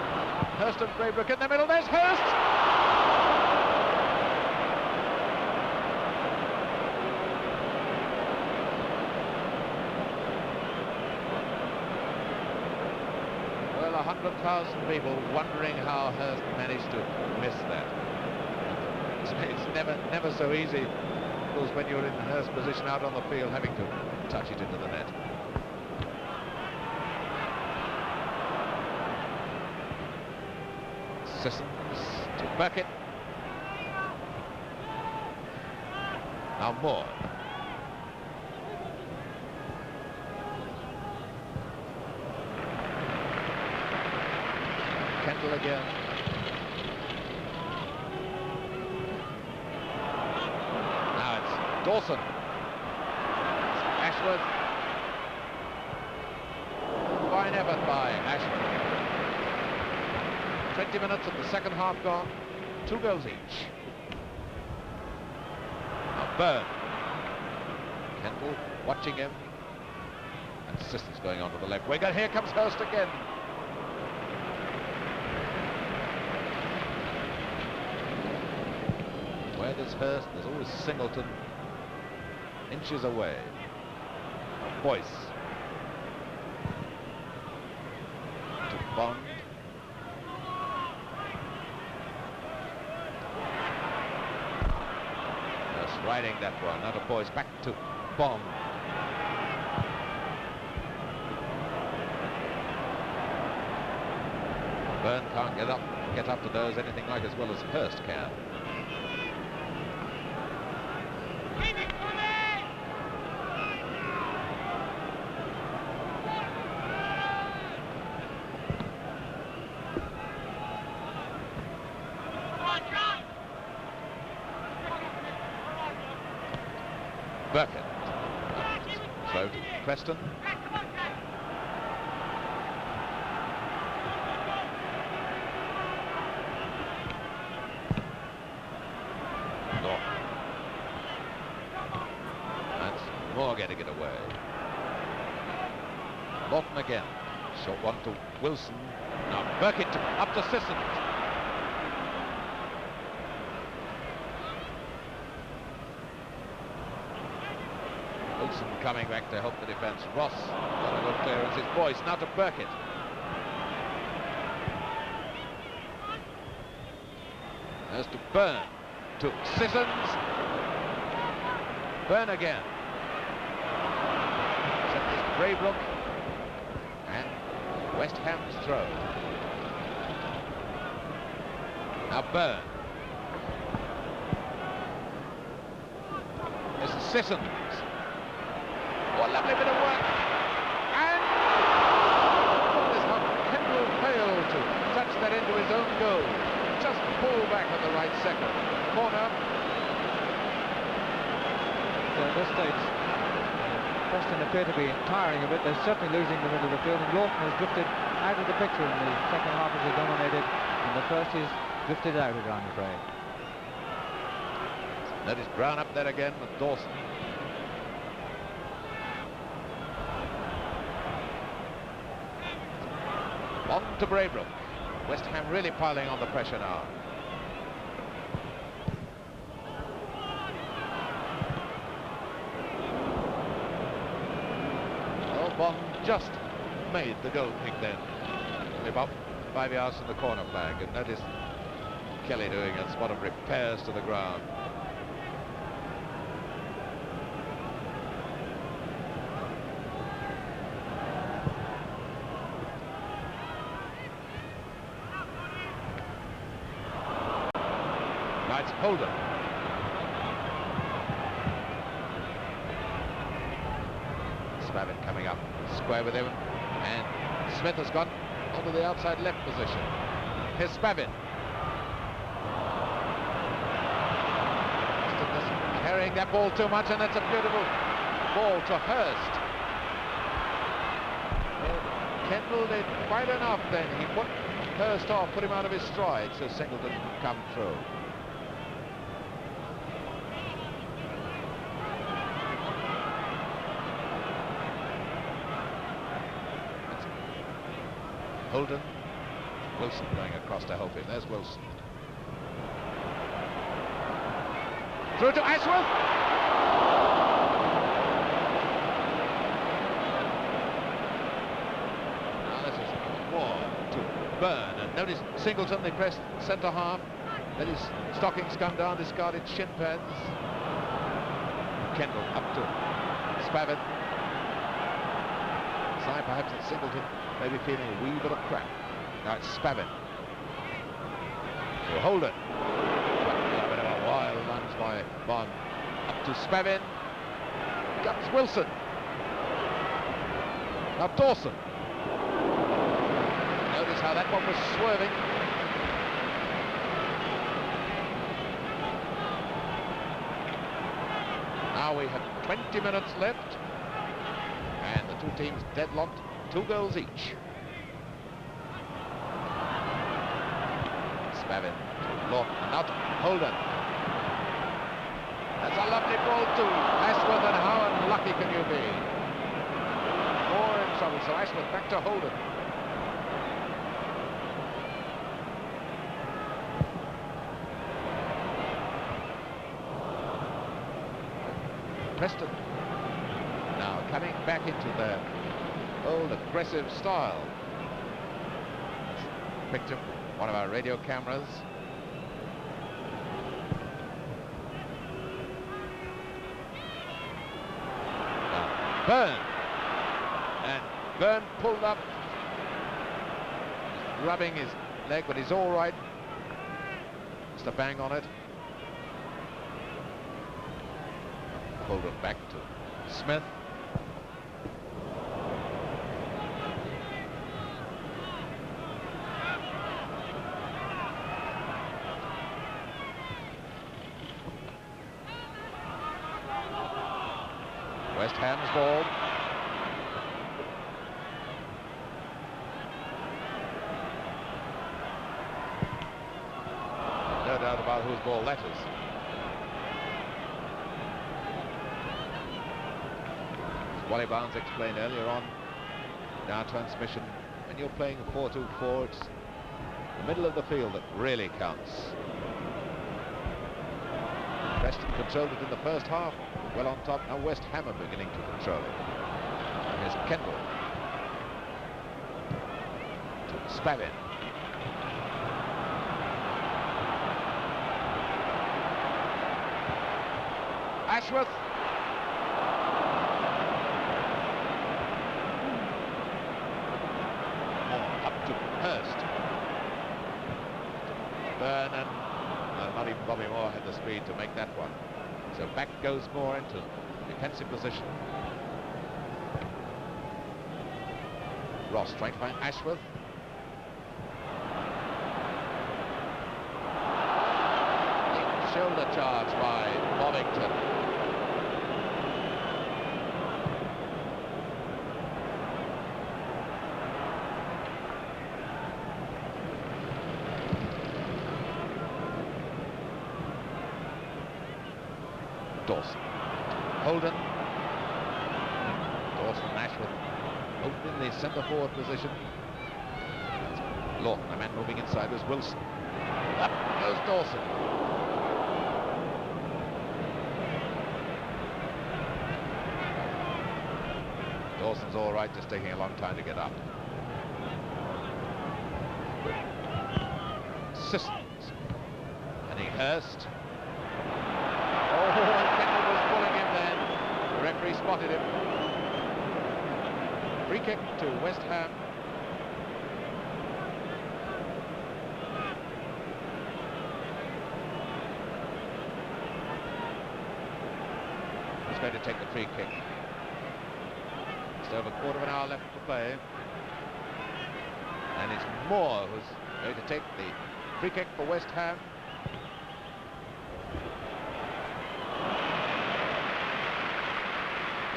Hurst and Braybrook in the middle. There's Hurst! Well, 100,000 people wondering how Hurst managed to miss that. It's never so easy, of course, when you're in Hurst's position out on the field, having to touch it into the net. Sissons to Burkett. Now Moore. Kendall again. Now it's Dawson. Ashworth. Fine effort by Ashworth. 20 minutes of the second half gone. 2 goals each. Now Byrne. Kendall watching him. And Sissons going on to the left wing. And here comes Hurst again. Where there's Hurst, there's always Singleton. Inches away. Boyce. To Bond. Riding that one, out of Boyce, back to Bond. Byrne can't get up to those anything like as well as Hurst can. Burkett. Throw to Preston. Norton. That's Moore getting it away. Lawton again. Short one to Wilson. Now Burkett up to Sissons. Wilson coming back to help the defence. Ross got a good clearance. His Boyce now to Burkett. There's to Byrne. To Sissons. Byrne again. Braybrook, and West Ham's throw. Now Byrne. This is Sissons. What a lovely bit of work. And notice how Kendall failed to touch that into his own goal. Just pull back at the right second. Corner. At this stage, Preston appear to be tiring a bit. They're certainly losing the middle of the field, and Lawton has drifted out of the picture in the second half as he dominated, and the first is drifted out of it, I'm afraid. Notice Brown up there again with Dawson. On to Braybrook. West Ham really piling on the pressure now. Oh, Bond just made the goal kick then. Only about 5 yards from the corner flag. And notice Kelly doing a spot of repairs to the ground. It's Holden. Spavin coming up, square with him, and Smith has gone onto the outside left position. Here's Spavin. Carrying that ball too much, and that's a beautiful ball to Hurst. Well, Kendall did quite enough then. He put Hurst off, put him out of his stride, so Singleton could come through. Holden, Wilson going across to help him. There's Wilson. Through to Ashworth. Now this is more to Byrne. And notice Singleton, they pressed centre half. Then his stockings come down, discarded shin pads. Kendall up to Spavin. Sign perhaps that Singleton maybe feeling a wee bit of cramp. Now it's Spavin. To Holden. A bit of a wild lunge by Bond. Up to Spavin. Comes Wilson. Now Dawson. Notice how that one was swerving. Now we have 20 minutes left. And the two teams deadlocked. 2 goals each. Spavin, Lawton, now to Holden. That's a lovely ball to Ashworth, and how unlucky can you be? More in trouble, so Ashworth back to Holden. Preston now coming back into their old aggressive style. Picture one of our radio cameras. Now, Byrne. And Byrne pulled up, rubbing his leg, but he's all right. Just a bang on it. Pulled it back to Smith. West Ham's ball. No doubt about whose ball that is. As Wally Barnes explained earlier on in our transmission, when you're playing 4-2-4, it's the middle of the field that really counts. Preston controlled it in the first half, well on top. Now West Ham are beginning to control it. Here's Kendall to Spavin. Ashworth. not even Bobby Moore had the speed to make that one. So back goes Moore into defensive position. Ross trying to find Ashworth. Deep shoulder charge by Bovington. Dawson. Holden. Dawson and Ashworth open the centre forward position. Lawton, the man moving inside was Wilson. Up goes Dawson. Dawson's all right, just taking a long time to get up. Sissons. And Hurst. The referee spotted him. Free kick to West Ham. He's going to take the free kick. Just over a quarter of an hour left to play. And it's Moore who's going to take the free kick for West Ham.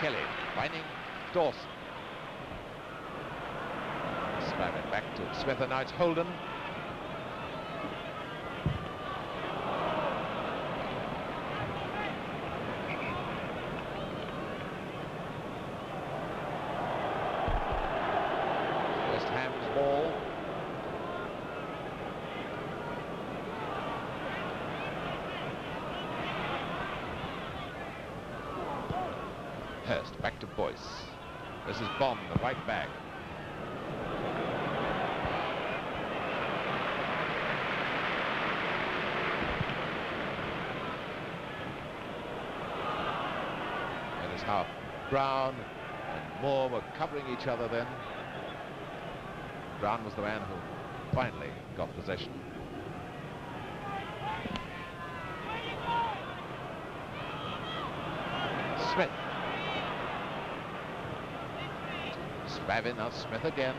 Kelly finding Dawson. Spam it back to Smith, and now it's Holden. West Ham's ball. Hurst back to Boyce. This is Bond, the right back. That is how Brown and Moore were covering each other then. Brown was the man who finally got possession. Smith. Spavin, now Smith again.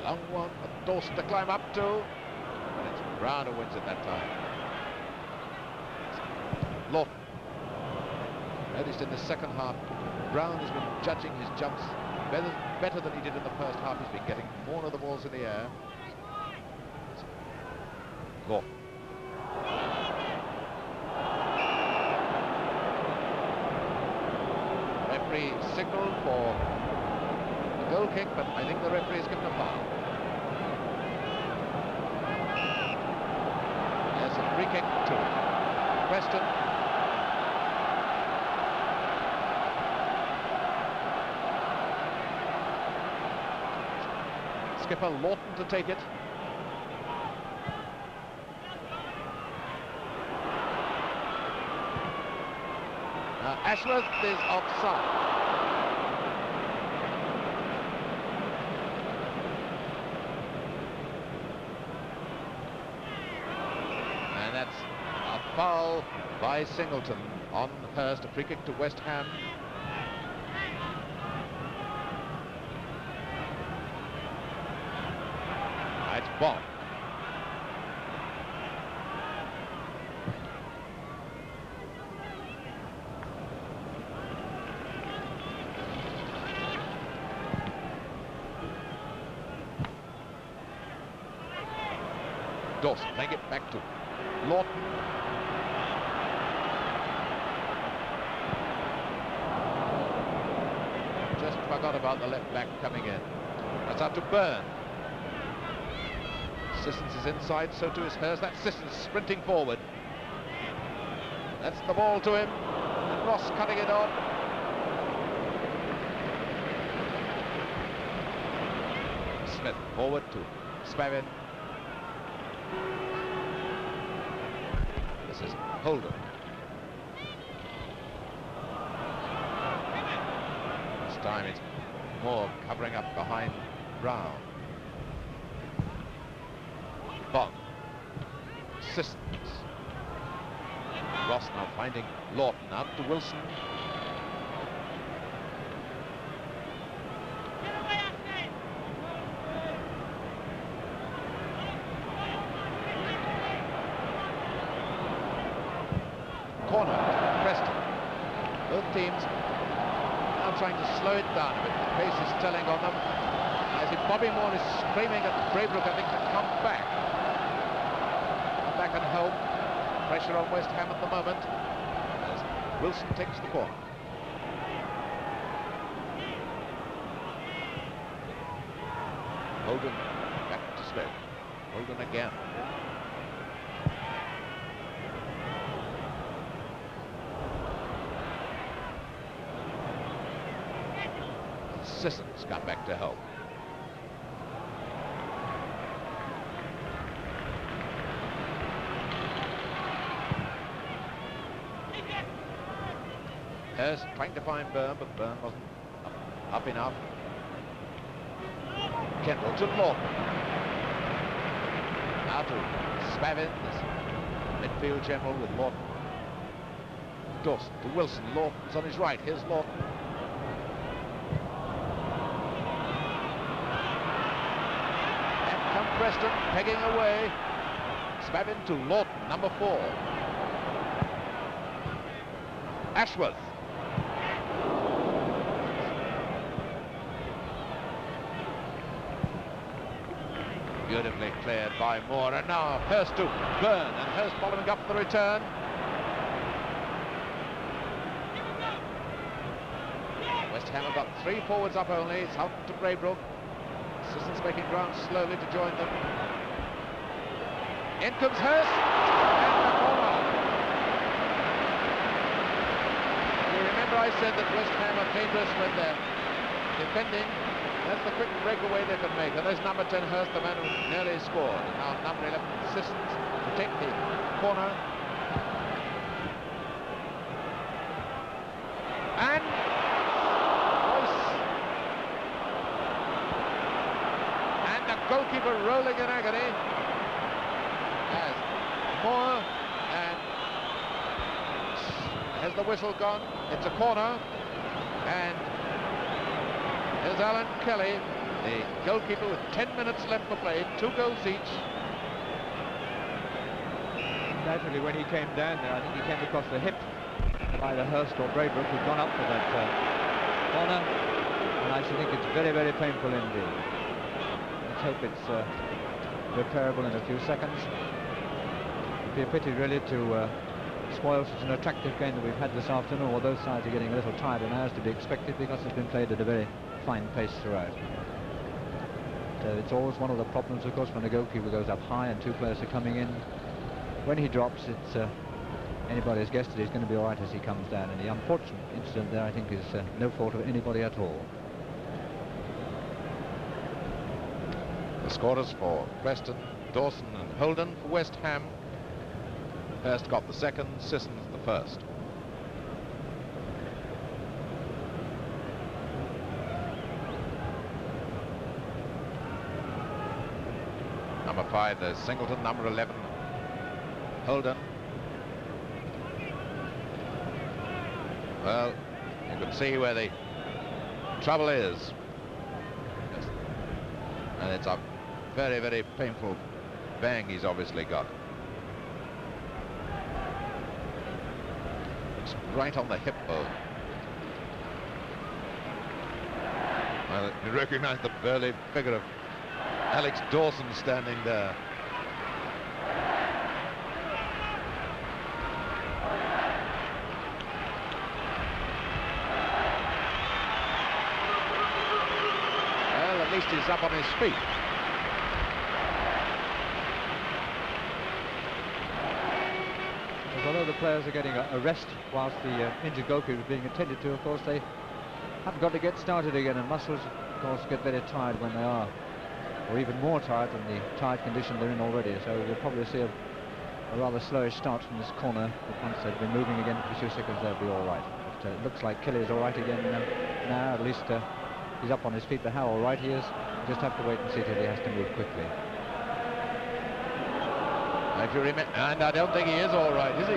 Long one for Dawson to climb up to. And it's Brown who wins it that time. Lawton. Noticed in the second half, Brown has been judging his jumps better than he did in the first half. He's been getting more of the balls in the air. Lawton. Referee signalled for a goal kick, but I think the referee has given a foul. Yes, a free kick to Preston. Skipper Lawton to take it. Ashworth is offside. And that's a foul by Singleton on Hurst, a free kick to West Ham. It's Bond. Dawson playing it back to Lawton. Just forgot about the left back coming in. That's out to Byrne. Sissons is inside, so too is Hurst. That's Sissons sprinting forward. That's the ball to him. And Ross cutting it on. Smith forward to Spavin. This is Holden. This time it's Moore covering up behind Brown. Bond. Sissons. Ross now finding Lawton, out to Wilson. Corner, Preston. Both teams now trying to slow it down a bit. The pace is telling on them. I see Bobby Moore is screaming at Braybrook, I think, to come back. Come back and help. Pressure on West Ham at the moment as Wilson takes the corner. Holden back to Stoke. Holden again. Sissons got back to help. Hurst trying to find Byrne, but Byrne wasn't up enough. Kendall to Lawton. Now to Spavin, this midfield general with Lawton. Dawson to Wilson. Lawton's on his right. Here's Lawton. And come Preston, pegging away. Spavin to Lawton, number 4. Ashworth. Beautifully cleared by Moore, and now Hurst to Byrne, and Hurst following up the return. West Ham have got 3 forwards up only. It's Houghton to Braybrook. Sissons making ground slowly to join them. In comes Hurst, and the corner. You remember I said that West Ham are dangerous when they're defending. That's the quick breakaway they can make. And there's number 10 Hurst, the man who nearly scored. And now number 11 Sissons to take the corner. And the goalkeeper rolling in agony as Moore, and has the whistle gone? It's a corner, and here's Alan Kelly, the goalkeeper, with 10 minutes left for play, 2 goals each. Naturally, when he came down there, I think he came across the hip of either Hurst or Braybrook, who'd gone up for that corner, and I should think it's very, very painful indeed. Let's hope it's repairable in a few seconds. It'd be a pity, really, to spoil such an attractive game that we've had this afternoon. Although sides are getting a little tired now, as to be expected, because it's been played at a very fine pace throughout. It's always one of the problems, of course, when a goalkeeper goes up high and 2 players are coming in. When he drops, it's anybody's guess that he's going to be all right as he comes down. And the unfortunate incident there, I think, is no fault of anybody at all. The scorers for Preston, Dawson and Holden. For West Ham, Hurst got the second, Sissons the first. Number 5, there's Singleton. Number 11, Holden. Well, you can see where the trouble is. And it's a very, very painful bang he's obviously got. It's right on the hip bone. Well, you recognize the burly figure of Alex Dawson standing there. Well, at least he's up on his feet. Although the players are getting a rest whilst the injured goalkeeper is being attended to, of course, they haven't got to get started again, and muscles, of course, get very tired when they are, or even more tired than the tired condition they're in already. So we'll probably see a rather slowish start from this corner, but once they've been moving again for a few seconds, they'll be all right. But it looks like Kelly is all right again now. At least he's up on his feet, but how all right he is, just have to wait and see till he has to move quickly. If you remember, and I don't think he is all right, is he?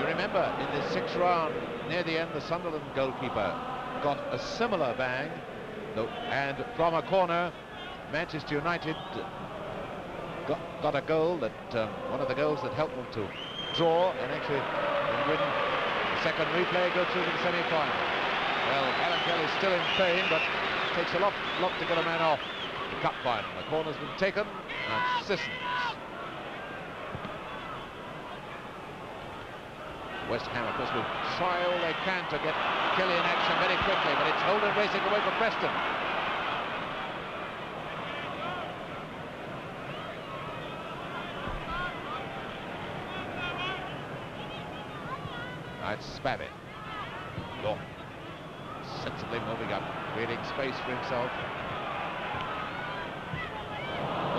You remember in the 6th round, near the end, the Sunderland goalkeeper got a similar bang, and from a corner, Manchester United got a goal that one of the goals that helped them to draw and actually win the second replay, go through to the semi-final. Well, Alan Kelly's still in pain, but it takes a lot to get a man off the cup final. The corner's been taken, and Sissons. West Ham, of course, will try all they can to get Kelly in action very quickly, but it's Holden racing away for Preston. Now it's Spavin. Lawton sensibly moving up, creating space for himself.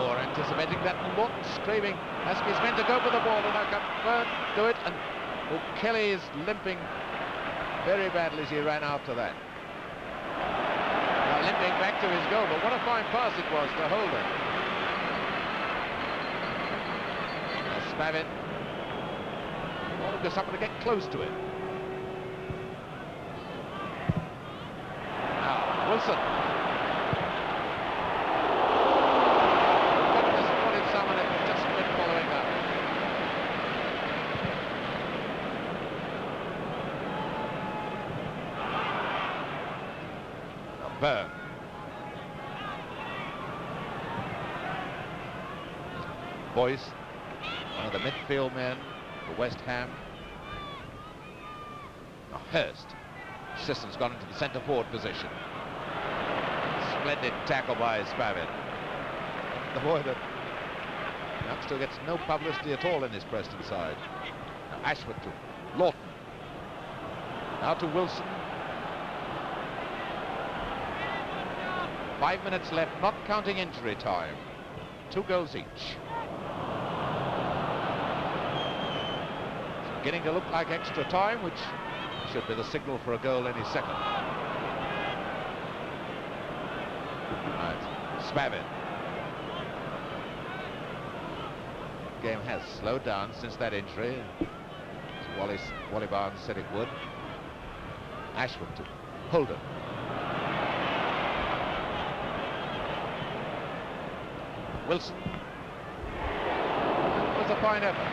Or anticipating that, and Lawton screaming, asking his men to go for the ball, and now can Byrne do it, and Kelly is limping very badly as he ran after that. Now limping back to his goal, but what a fine pass it was to Holden. Spavin. There's someone to get close to him. Now, Wilson. Goodness, wanted someone that had just been following up. Now, Byrne. Boyce, one of the midfield men for West Ham. Now Hurst. Sisson's gone into the centre forward position. Splendid tackle by Spavin. The boy that youngster gets no publicity at all in his Preston side. Now Ashford to Lawton. Now to Wilson. 5 minutes left, not counting injury time. 2 goals each. Beginning to look like extra time, which should be the signal for a goal any second. Right, Spavin. Game has slowed down since that injury, as Wally Barnes said it would. Ashford to Holden. Wilson. That was a fine effort.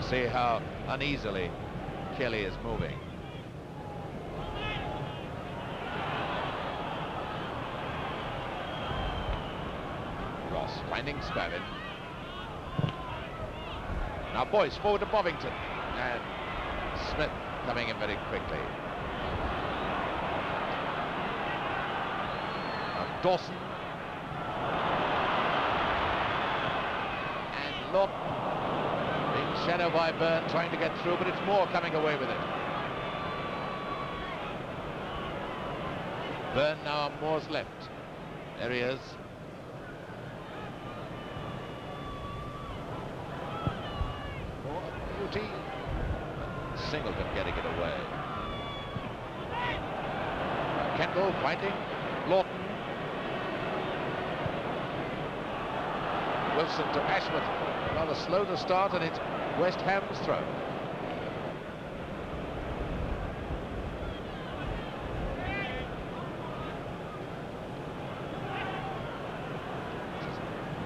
See how uneasily Kelly is moving. Ross finding Spavin. Now Boyce forward to Bovington, and Smith coming in very quickly. Now Dawson and Lawton. Shadow by Byrne trying to get through, but it's Moore coming away with it. Byrne now on Moore's left. There he is. Moore, beauty. Singleton getting it away. Kendall finding Lawton. Wilson to Ashworth. Rather slow to start, and it's West Ham's throw.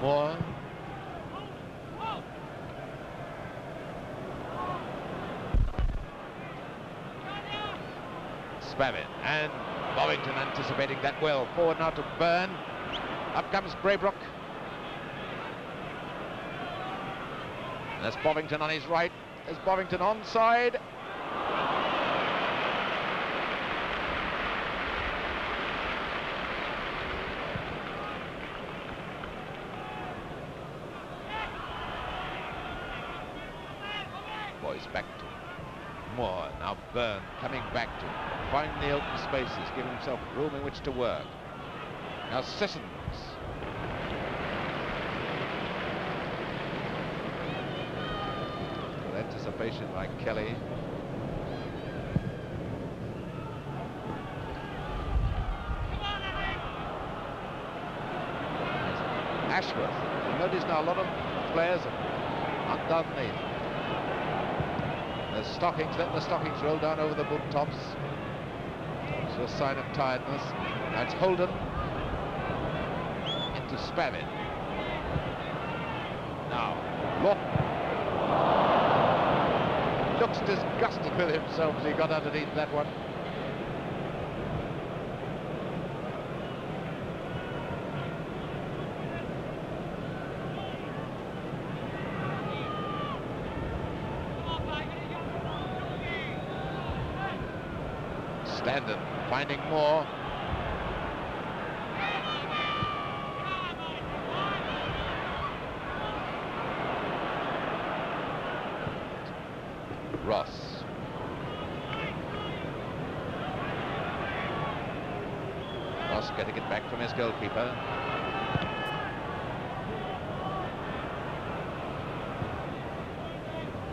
Moore. Spavin, and Bovington anticipating that well. Forward now to Byrne. Up comes Braybrook. There's Bovington on his right. There's Bovington onside. Boys back to Moore. Now Byrne coming back to find the open spaces, giving himself room in which to work. Now Sissons. anticipation by Kelly. Ashworth. You'll notice now a lot of players have undone the stockings, let the stockings roll down over the boot tops. It's a sign of tiredness. That's Holden into Spavin. Now, Lawton looks disgusted with himself as he got underneath that one. Standen finding more. Ross. Ross getting it back from his goalkeeper.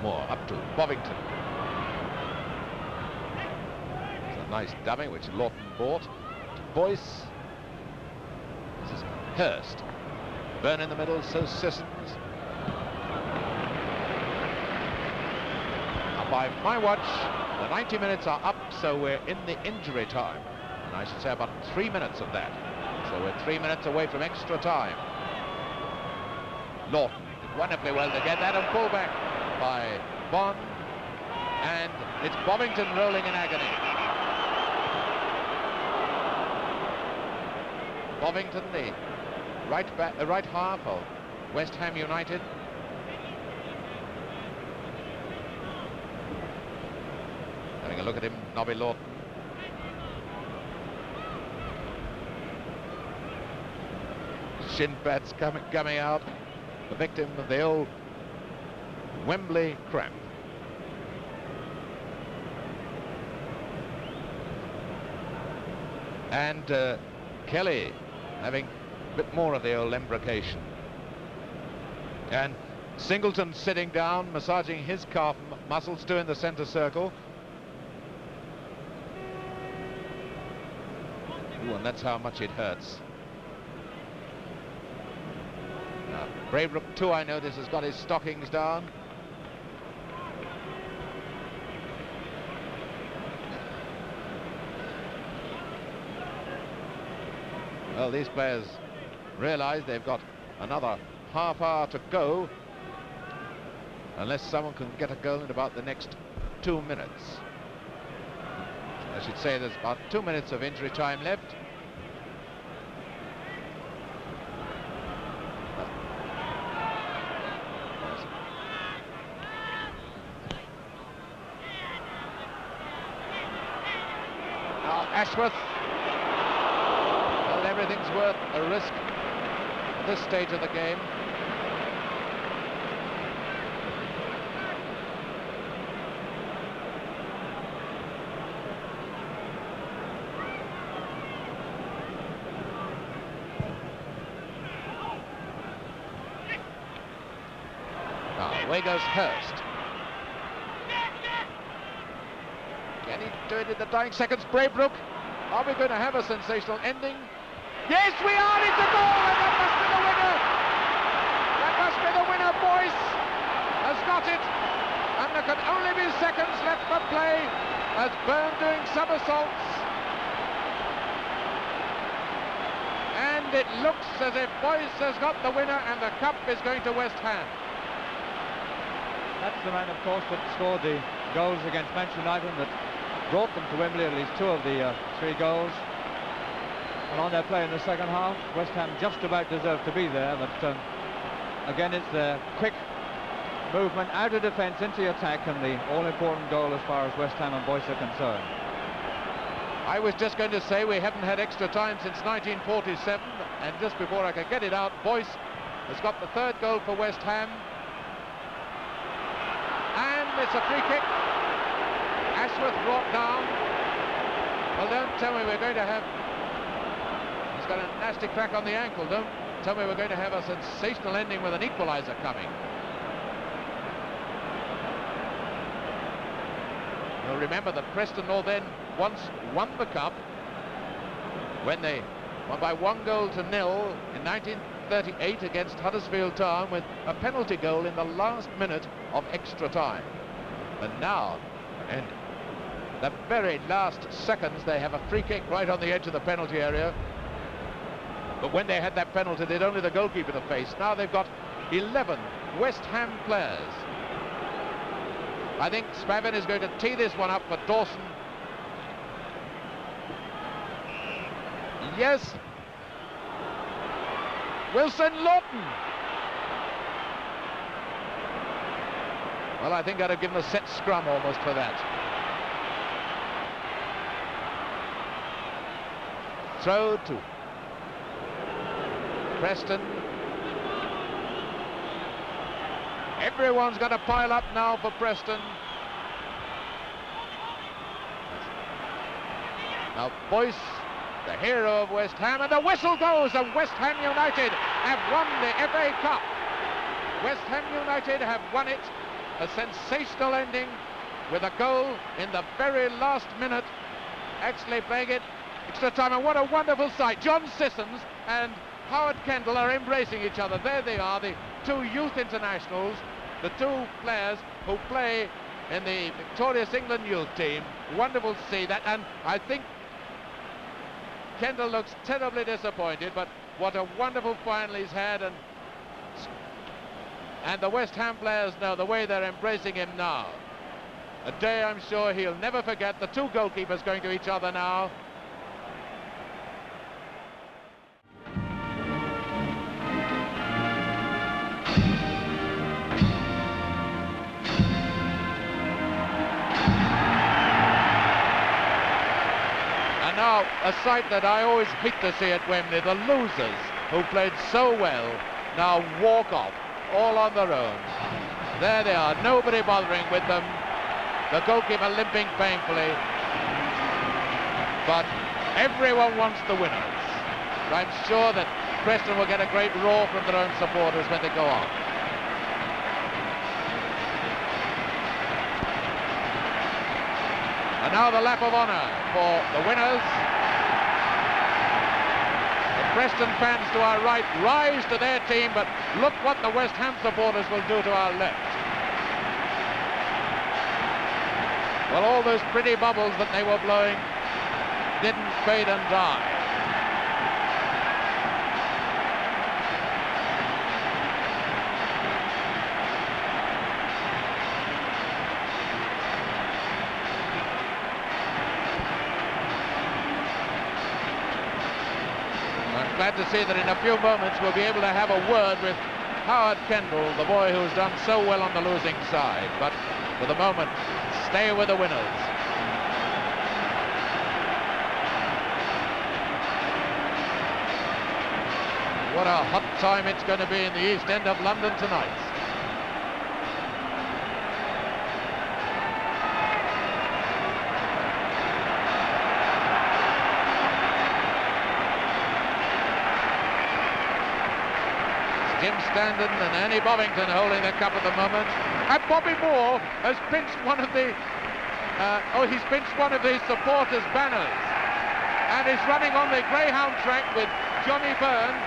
More up to Bovington. Nice dummy which Lawton bought. Boyce. This is Hurst. Burn in the middle, so Sissons. Now by my watch, the 90 minutes are up, so we're in the injury time. And I should say about 3 minutes of that. So we're 3 minutes away from extra time. Lawton did wonderfully well to get that, and pulled back by Bond. And it's Bovington rolling in agony. Bovington, the right half of West Ham United. Having a look at him, Nobby Lawton. Shin pads coming out. The victim of the old Wembley cramp. And Kelly having a bit more of the old embrocation. And Singleton sitting down, massaging his calf muscles too in the centre circle. Ooh, and that's how much it hurts. Now, Braybrook too, I notice, has got his stockings down. Well, these players realise they've got another half hour to go unless someone can get a goal in about the next 2 minutes. I should say there's about 2 minutes of injury time left. Now Ashworth. Everything's worth a risk at this stage of the game. Now, away goes Hurst. Can he do it in the dying seconds? Braybrook. Are we going to have a sensational ending? Yes, we are! It's a goal, and that must be the winner! That must be the winner. Boyce has got it, and there can only be seconds left for play as Byrne doing somersaults. And it looks as if Boyce has got the winner, and the cup is going to West Ham. That's the man, of course, that scored the goals against Manchester United, that brought them to Wembley, at least 2 of the 3 goals. And on their play in the second half, West Ham just about deserved to be there, but again it's the quick movement out of defence into the attack, and the all-important goal as far as West Ham and Boyce are concerned. I was just going to say we haven't had extra time since 1947, and just before I could get it out, Boyce has got the 3rd goal for West Ham. And it's a free kick. Ashworth brought down. Well, don't tell me we're going to have... He's got a nasty crack on the ankle. Don't tell me we're going to have a sensational ending with an equaliser coming. You'll remember that Preston North End once won the cup when they won by 1-0 in 1938 against Huddersfield Town with a penalty goal in the last minute of extra time. And now, in the very last seconds, they have a free kick right on the edge of the penalty area. But when they had that penalty, they'd only the goalkeeper to face. Now they've got 11 West Ham players. I think Spavin is going to tee this one up for Dawson. Yes. Wilson Lawton. Well, I think I'd have given a set scrum almost for that. Throw to Preston. Everyone's got to pile up now for Preston. Now Boyce, the hero of West Ham, and the whistle goes, and West Ham United have won the FA Cup. West Ham United have won it. A sensational ending with a goal in the very last minute, actually playing it extra time, and what a wonderful sight. John Sissons and Howard Kendall are embracing each other. There they are, the two youth internationals, the two players who play in the victorious England youth team. Wonderful to see that, and I think Kendall looks terribly disappointed, but what a wonderful final he's had, and the West Ham players know the way they're embracing him now. A day I'm sure he'll never forget. The two goalkeepers going to each other now. And now a sight that I always hate to see at Wembley, the losers who played so well now walk off all on their own. There they are, nobody bothering with them. The goalkeeper limping painfully. But everyone wants the winners. I'm sure that Preston will get a great roar from their own supporters when they go on. And now the lap of honour for the winners. Preston fans to our right rise to their team, but look what the West Ham supporters will do to our left. Well, all those pretty bubbles that they were blowing didn't fade and die. Glad to see that in a few moments we'll be able to have a word with Howard Kendall, the boy who's done so well on the losing side. But for the moment, stay with the winners. What a hot time it's going to be in the East End of London tonight. Jim Standen and Annie Bovington holding the cup at the moment. And Bobby Moore has pinched one of the supporters' banners and is running on the Greyhound track with Johnny Byrne.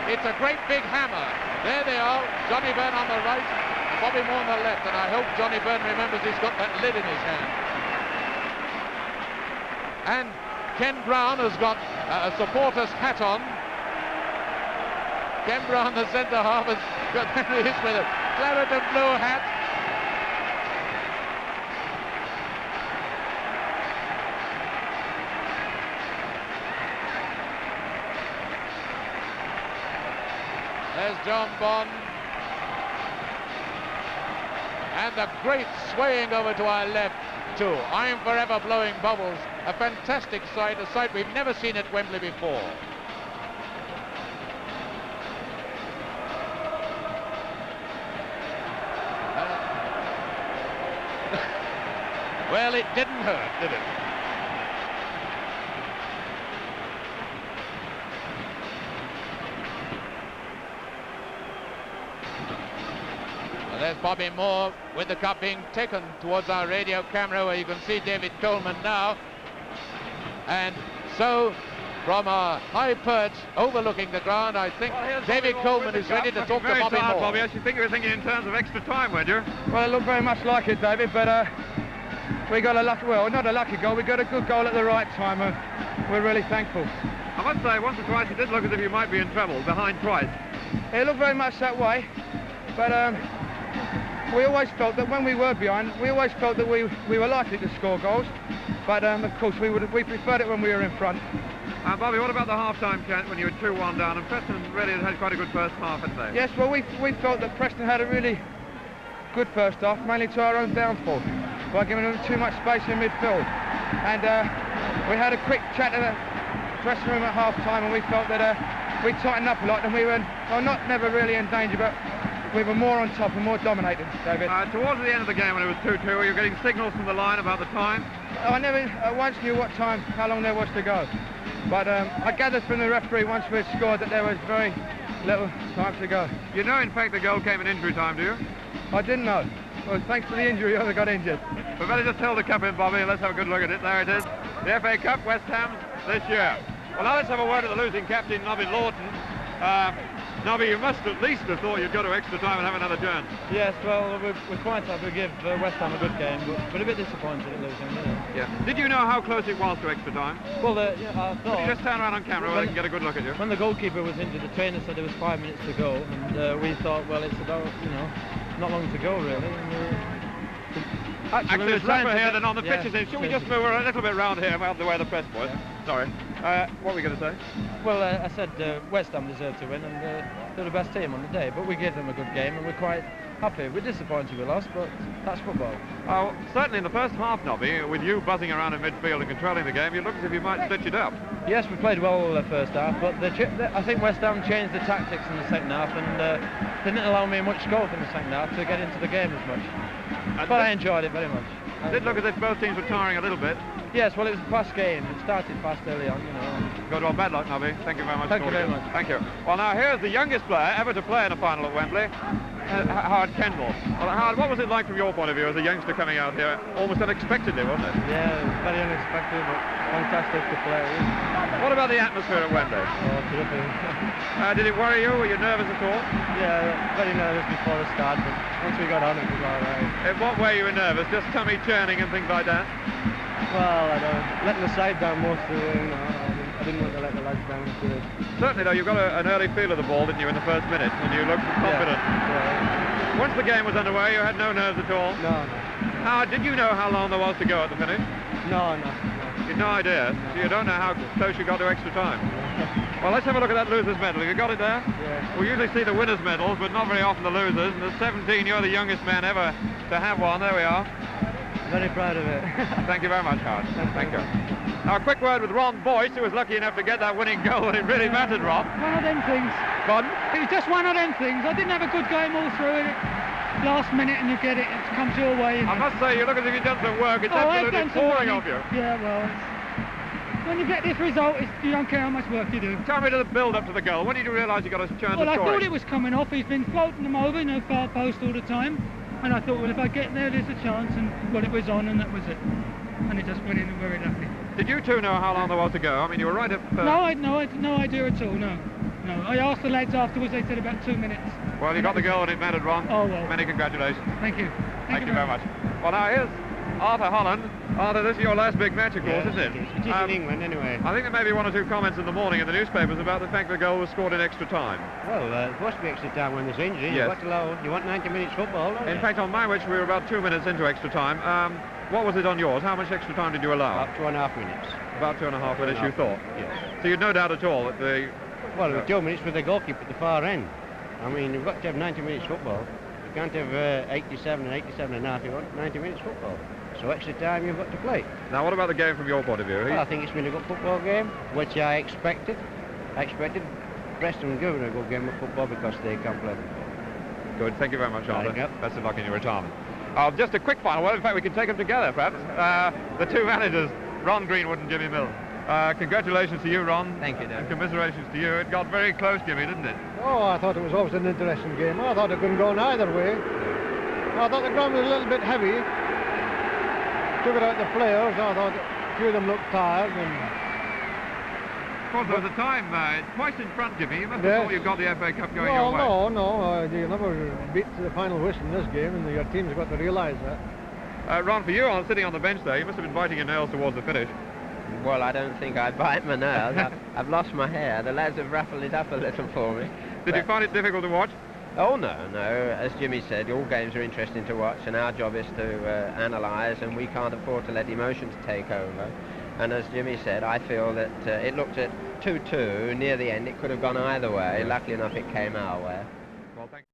It's a great big hammer. There they are, Johnny Byrne on the right and Bobby Moore on the left, and I hope Johnny Byrne remembers he's got that lid in his hand. And Ken Brown has got a supporter's hat on. Ken Brown, the centre half, has got his with a claret and blue hat. There's John Bond. And the great swaying over to our left too. I'm forever blowing bubbles. A fantastic sight, a sight we've never seen at Wembley before. Well, it didn't hurt, did it? There's Bobby Moore with the cup being taken towards our radio camera, where you can see David Coleman now. And so, from a high perch overlooking the ground, I think David Coleman is ready to talk to Bobby Moore. Bobby, I should think you were thinking in terms of extra time, weren't you? Well, it looked very much like it, David, but we got a lucky, well, not a lucky goal, we got a good goal at the right time. We're really thankful. I must say, once or twice it did look as if you might be in trouble, behind twice. It looked very much that way, but we always felt that when we were behind, we always felt that we were likely to score goals, but of course we preferred it when we were in front. Bobby, what about the half-time chance when you were 2-1 down? And Preston really had quite a good first half, hadn't they? Yes, well, we felt that Preston had a really good first half, mainly to our own downfall, by giving them too much space in midfield. And we had a quick chat in the dressing room at half-time, and we felt that we tightened up a lot, and we were, well, never really in danger, but we were more on top and more dominating, David. Towards the end of the game, when it was 2-2, were you getting signals from the line about the time? I never once knew what time, how long there was to go. But I gathered from the referee once we had scored that there was very little time to go. You know, in fact, the goal came in injury time, do you? I didn't know. Well, thanks to the injury, I got injured. We better just hold the cup in, Bobby, and let's have a good look at it. There it is. The FA Cup, West Ham, this year. Well, now let's have a word with the losing captain, Nobby Lawton. Nobby, you must at least have thought you'd go to extra time and have another chance. Yes, well, we're quite happy to give West Ham a good game, but a bit disappointed at losing. Yeah. Did you know how close it was to extra time? Well, yeah, I thought... Could you just turn around on camera where they can get a good look at you? When the goalkeeper was injured, the trainer said there was 5 minutes to go, and we thought, well, it's about, not long to go, really. Actually, it's rougher here than on the pitches. Should we just move a little bit round here, out the way of the press boys? Yeah. Sorry. What were we going to say? Well, I said West Ham deserved to win, and they're the best team on the day, but we gave them a good game, and we're quite happy. We're disappointed we lost, but that's football. Oh, certainly in the first half, Nobby, with you buzzing around in midfield and controlling the game, you looked as if you might stitch it up. Yes, we played well the first half, but I think West Ham changed the tactics in the second half, and didn't allow me much scope in the second half to get into the game as much. But I enjoyed it very much. It did look as if both teams were tiring a little bit. Yes, well, it was a fast game. It started fast early on, Good, well, bad luck, Nobby. Thank you very much. Thank you very much. Thank you. Well, now here's the youngest player ever to play in a final at Wembley, Howard Kendall. Well, Howard, what was it like from your point of view as a youngster coming out here? Almost unexpectedly, wasn't it? Yeah, very unexpected, but fantastic to play. What about the atmosphere at Wembley? Oh, terrific. Did it worry you? Were you nervous at all? Yeah, very nervous before the start, but once we got on it was all right. In what way you were nervous? Just tummy churning and things like that? Well, I don't letting the side down most of the I didn't want to let the lads down. Certainly, though, you got an early feel of the ball, didn't you, in the first minute, and you looked confident. Yeah. Once the game was underway, you had no nerves at all? No. Howard, did you know how long there was to go at the finish? No. You had no idea? So you don't know how close you got to extra time? Well, let's have a look at that loser's medal. Have you got it there? Yeah. We usually see the winners' medals, but not very often the losers. And at 17, you're the youngest man ever to have one. There we are. Very proud of it. Thank you very much, Howard. Thank you. Now, a quick word with Ron Boyce, who was lucky enough to get that winning goal, and it really mattered, Ron. One of them things. Pardon? It was just one of them things. I didn't have a good game all through it. Last minute and you get it, it comes your way. I must say, you look as if you've done some work. It's absolutely pouring off you. Yeah, well, when you get this result, you don't care how much work you do. Tell me to the build-up to the goal. When did you realise you got a chance Well, of I scoring? thought it was coming off. He's been floating them over, far post all the time. And I thought, well, if I get there, there's a chance. And, well, it was on, and that was it. And it just went in very lucky. Did you two know how long there was to go? I mean, you were right at... No, I had no idea at all, no. I asked the lads afterwards, they said about 2 minutes. Well, you got the goal and it mattered, Ron. Oh, well. Many congratulations. Thank you. Thank you very much. Well, now here's Arthur Holland. Arthur, this is your last big match, of course, isn't it? It is in England, anyway. I think there may be one or two comments in the morning in the newspapers about the fact the goal was scored in extra time. Well, it's supposed to be extra time when there's injury. Yes. You want 90 minutes football, don't you? In fact, on my watch, we were about 2 minutes into extra time. What was it on yours? How much extra time did you allow? About 2.5 minutes. About 2.5 minutes, you thought? Yes. So you had no doubt at all that the... Well, it was 2 minutes with the goalkeeper at the far end. I mean, you've got to have 90 minutes football. You can't have 87 and 87 and a half. You want 90 minutes football. So extra time you've got to play. Now, what about the game from your point of view? Well, I think it's been a good football game, which I expected. Preston given a good game of football because they can play football. Good, thank you very much, Arthur. Yep. Best of luck in your retirement. Just a quick final word. In fact, we can take them together, perhaps. The two managers, Ron Greenwood and Jimmy Mills. Congratulations to you, Ron. Thank you, Dave. And commiserations to you. It got very close, Jimmy, didn't it? Oh, I thought it was always an interesting game. I thought it couldn't go either way. I thought the ground was a little bit heavy. Took it out the players. I thought a few of them looked tired. Of course, there was a time twice in front, Jimmy. You must have Yes. thought you got the FA Cup going your way. No. You never beat to the final whistle in this game, and your team's got to realise that. Ron, for you, sitting on the bench there, you must have been biting your nails towards the finish. Well, I don't think I bite my nails. I've lost my hair. The lads have ruffled it up a little for me. Did you find it difficult to watch? Oh, no. As Jimmy said, all games are interesting to watch, and our job is to analyse, and we can't afford to let emotions take over. And as Jimmy said, I feel that it looked at 2-2 near the end. It could have gone either way. Luckily enough, it came our way. Well, thank you.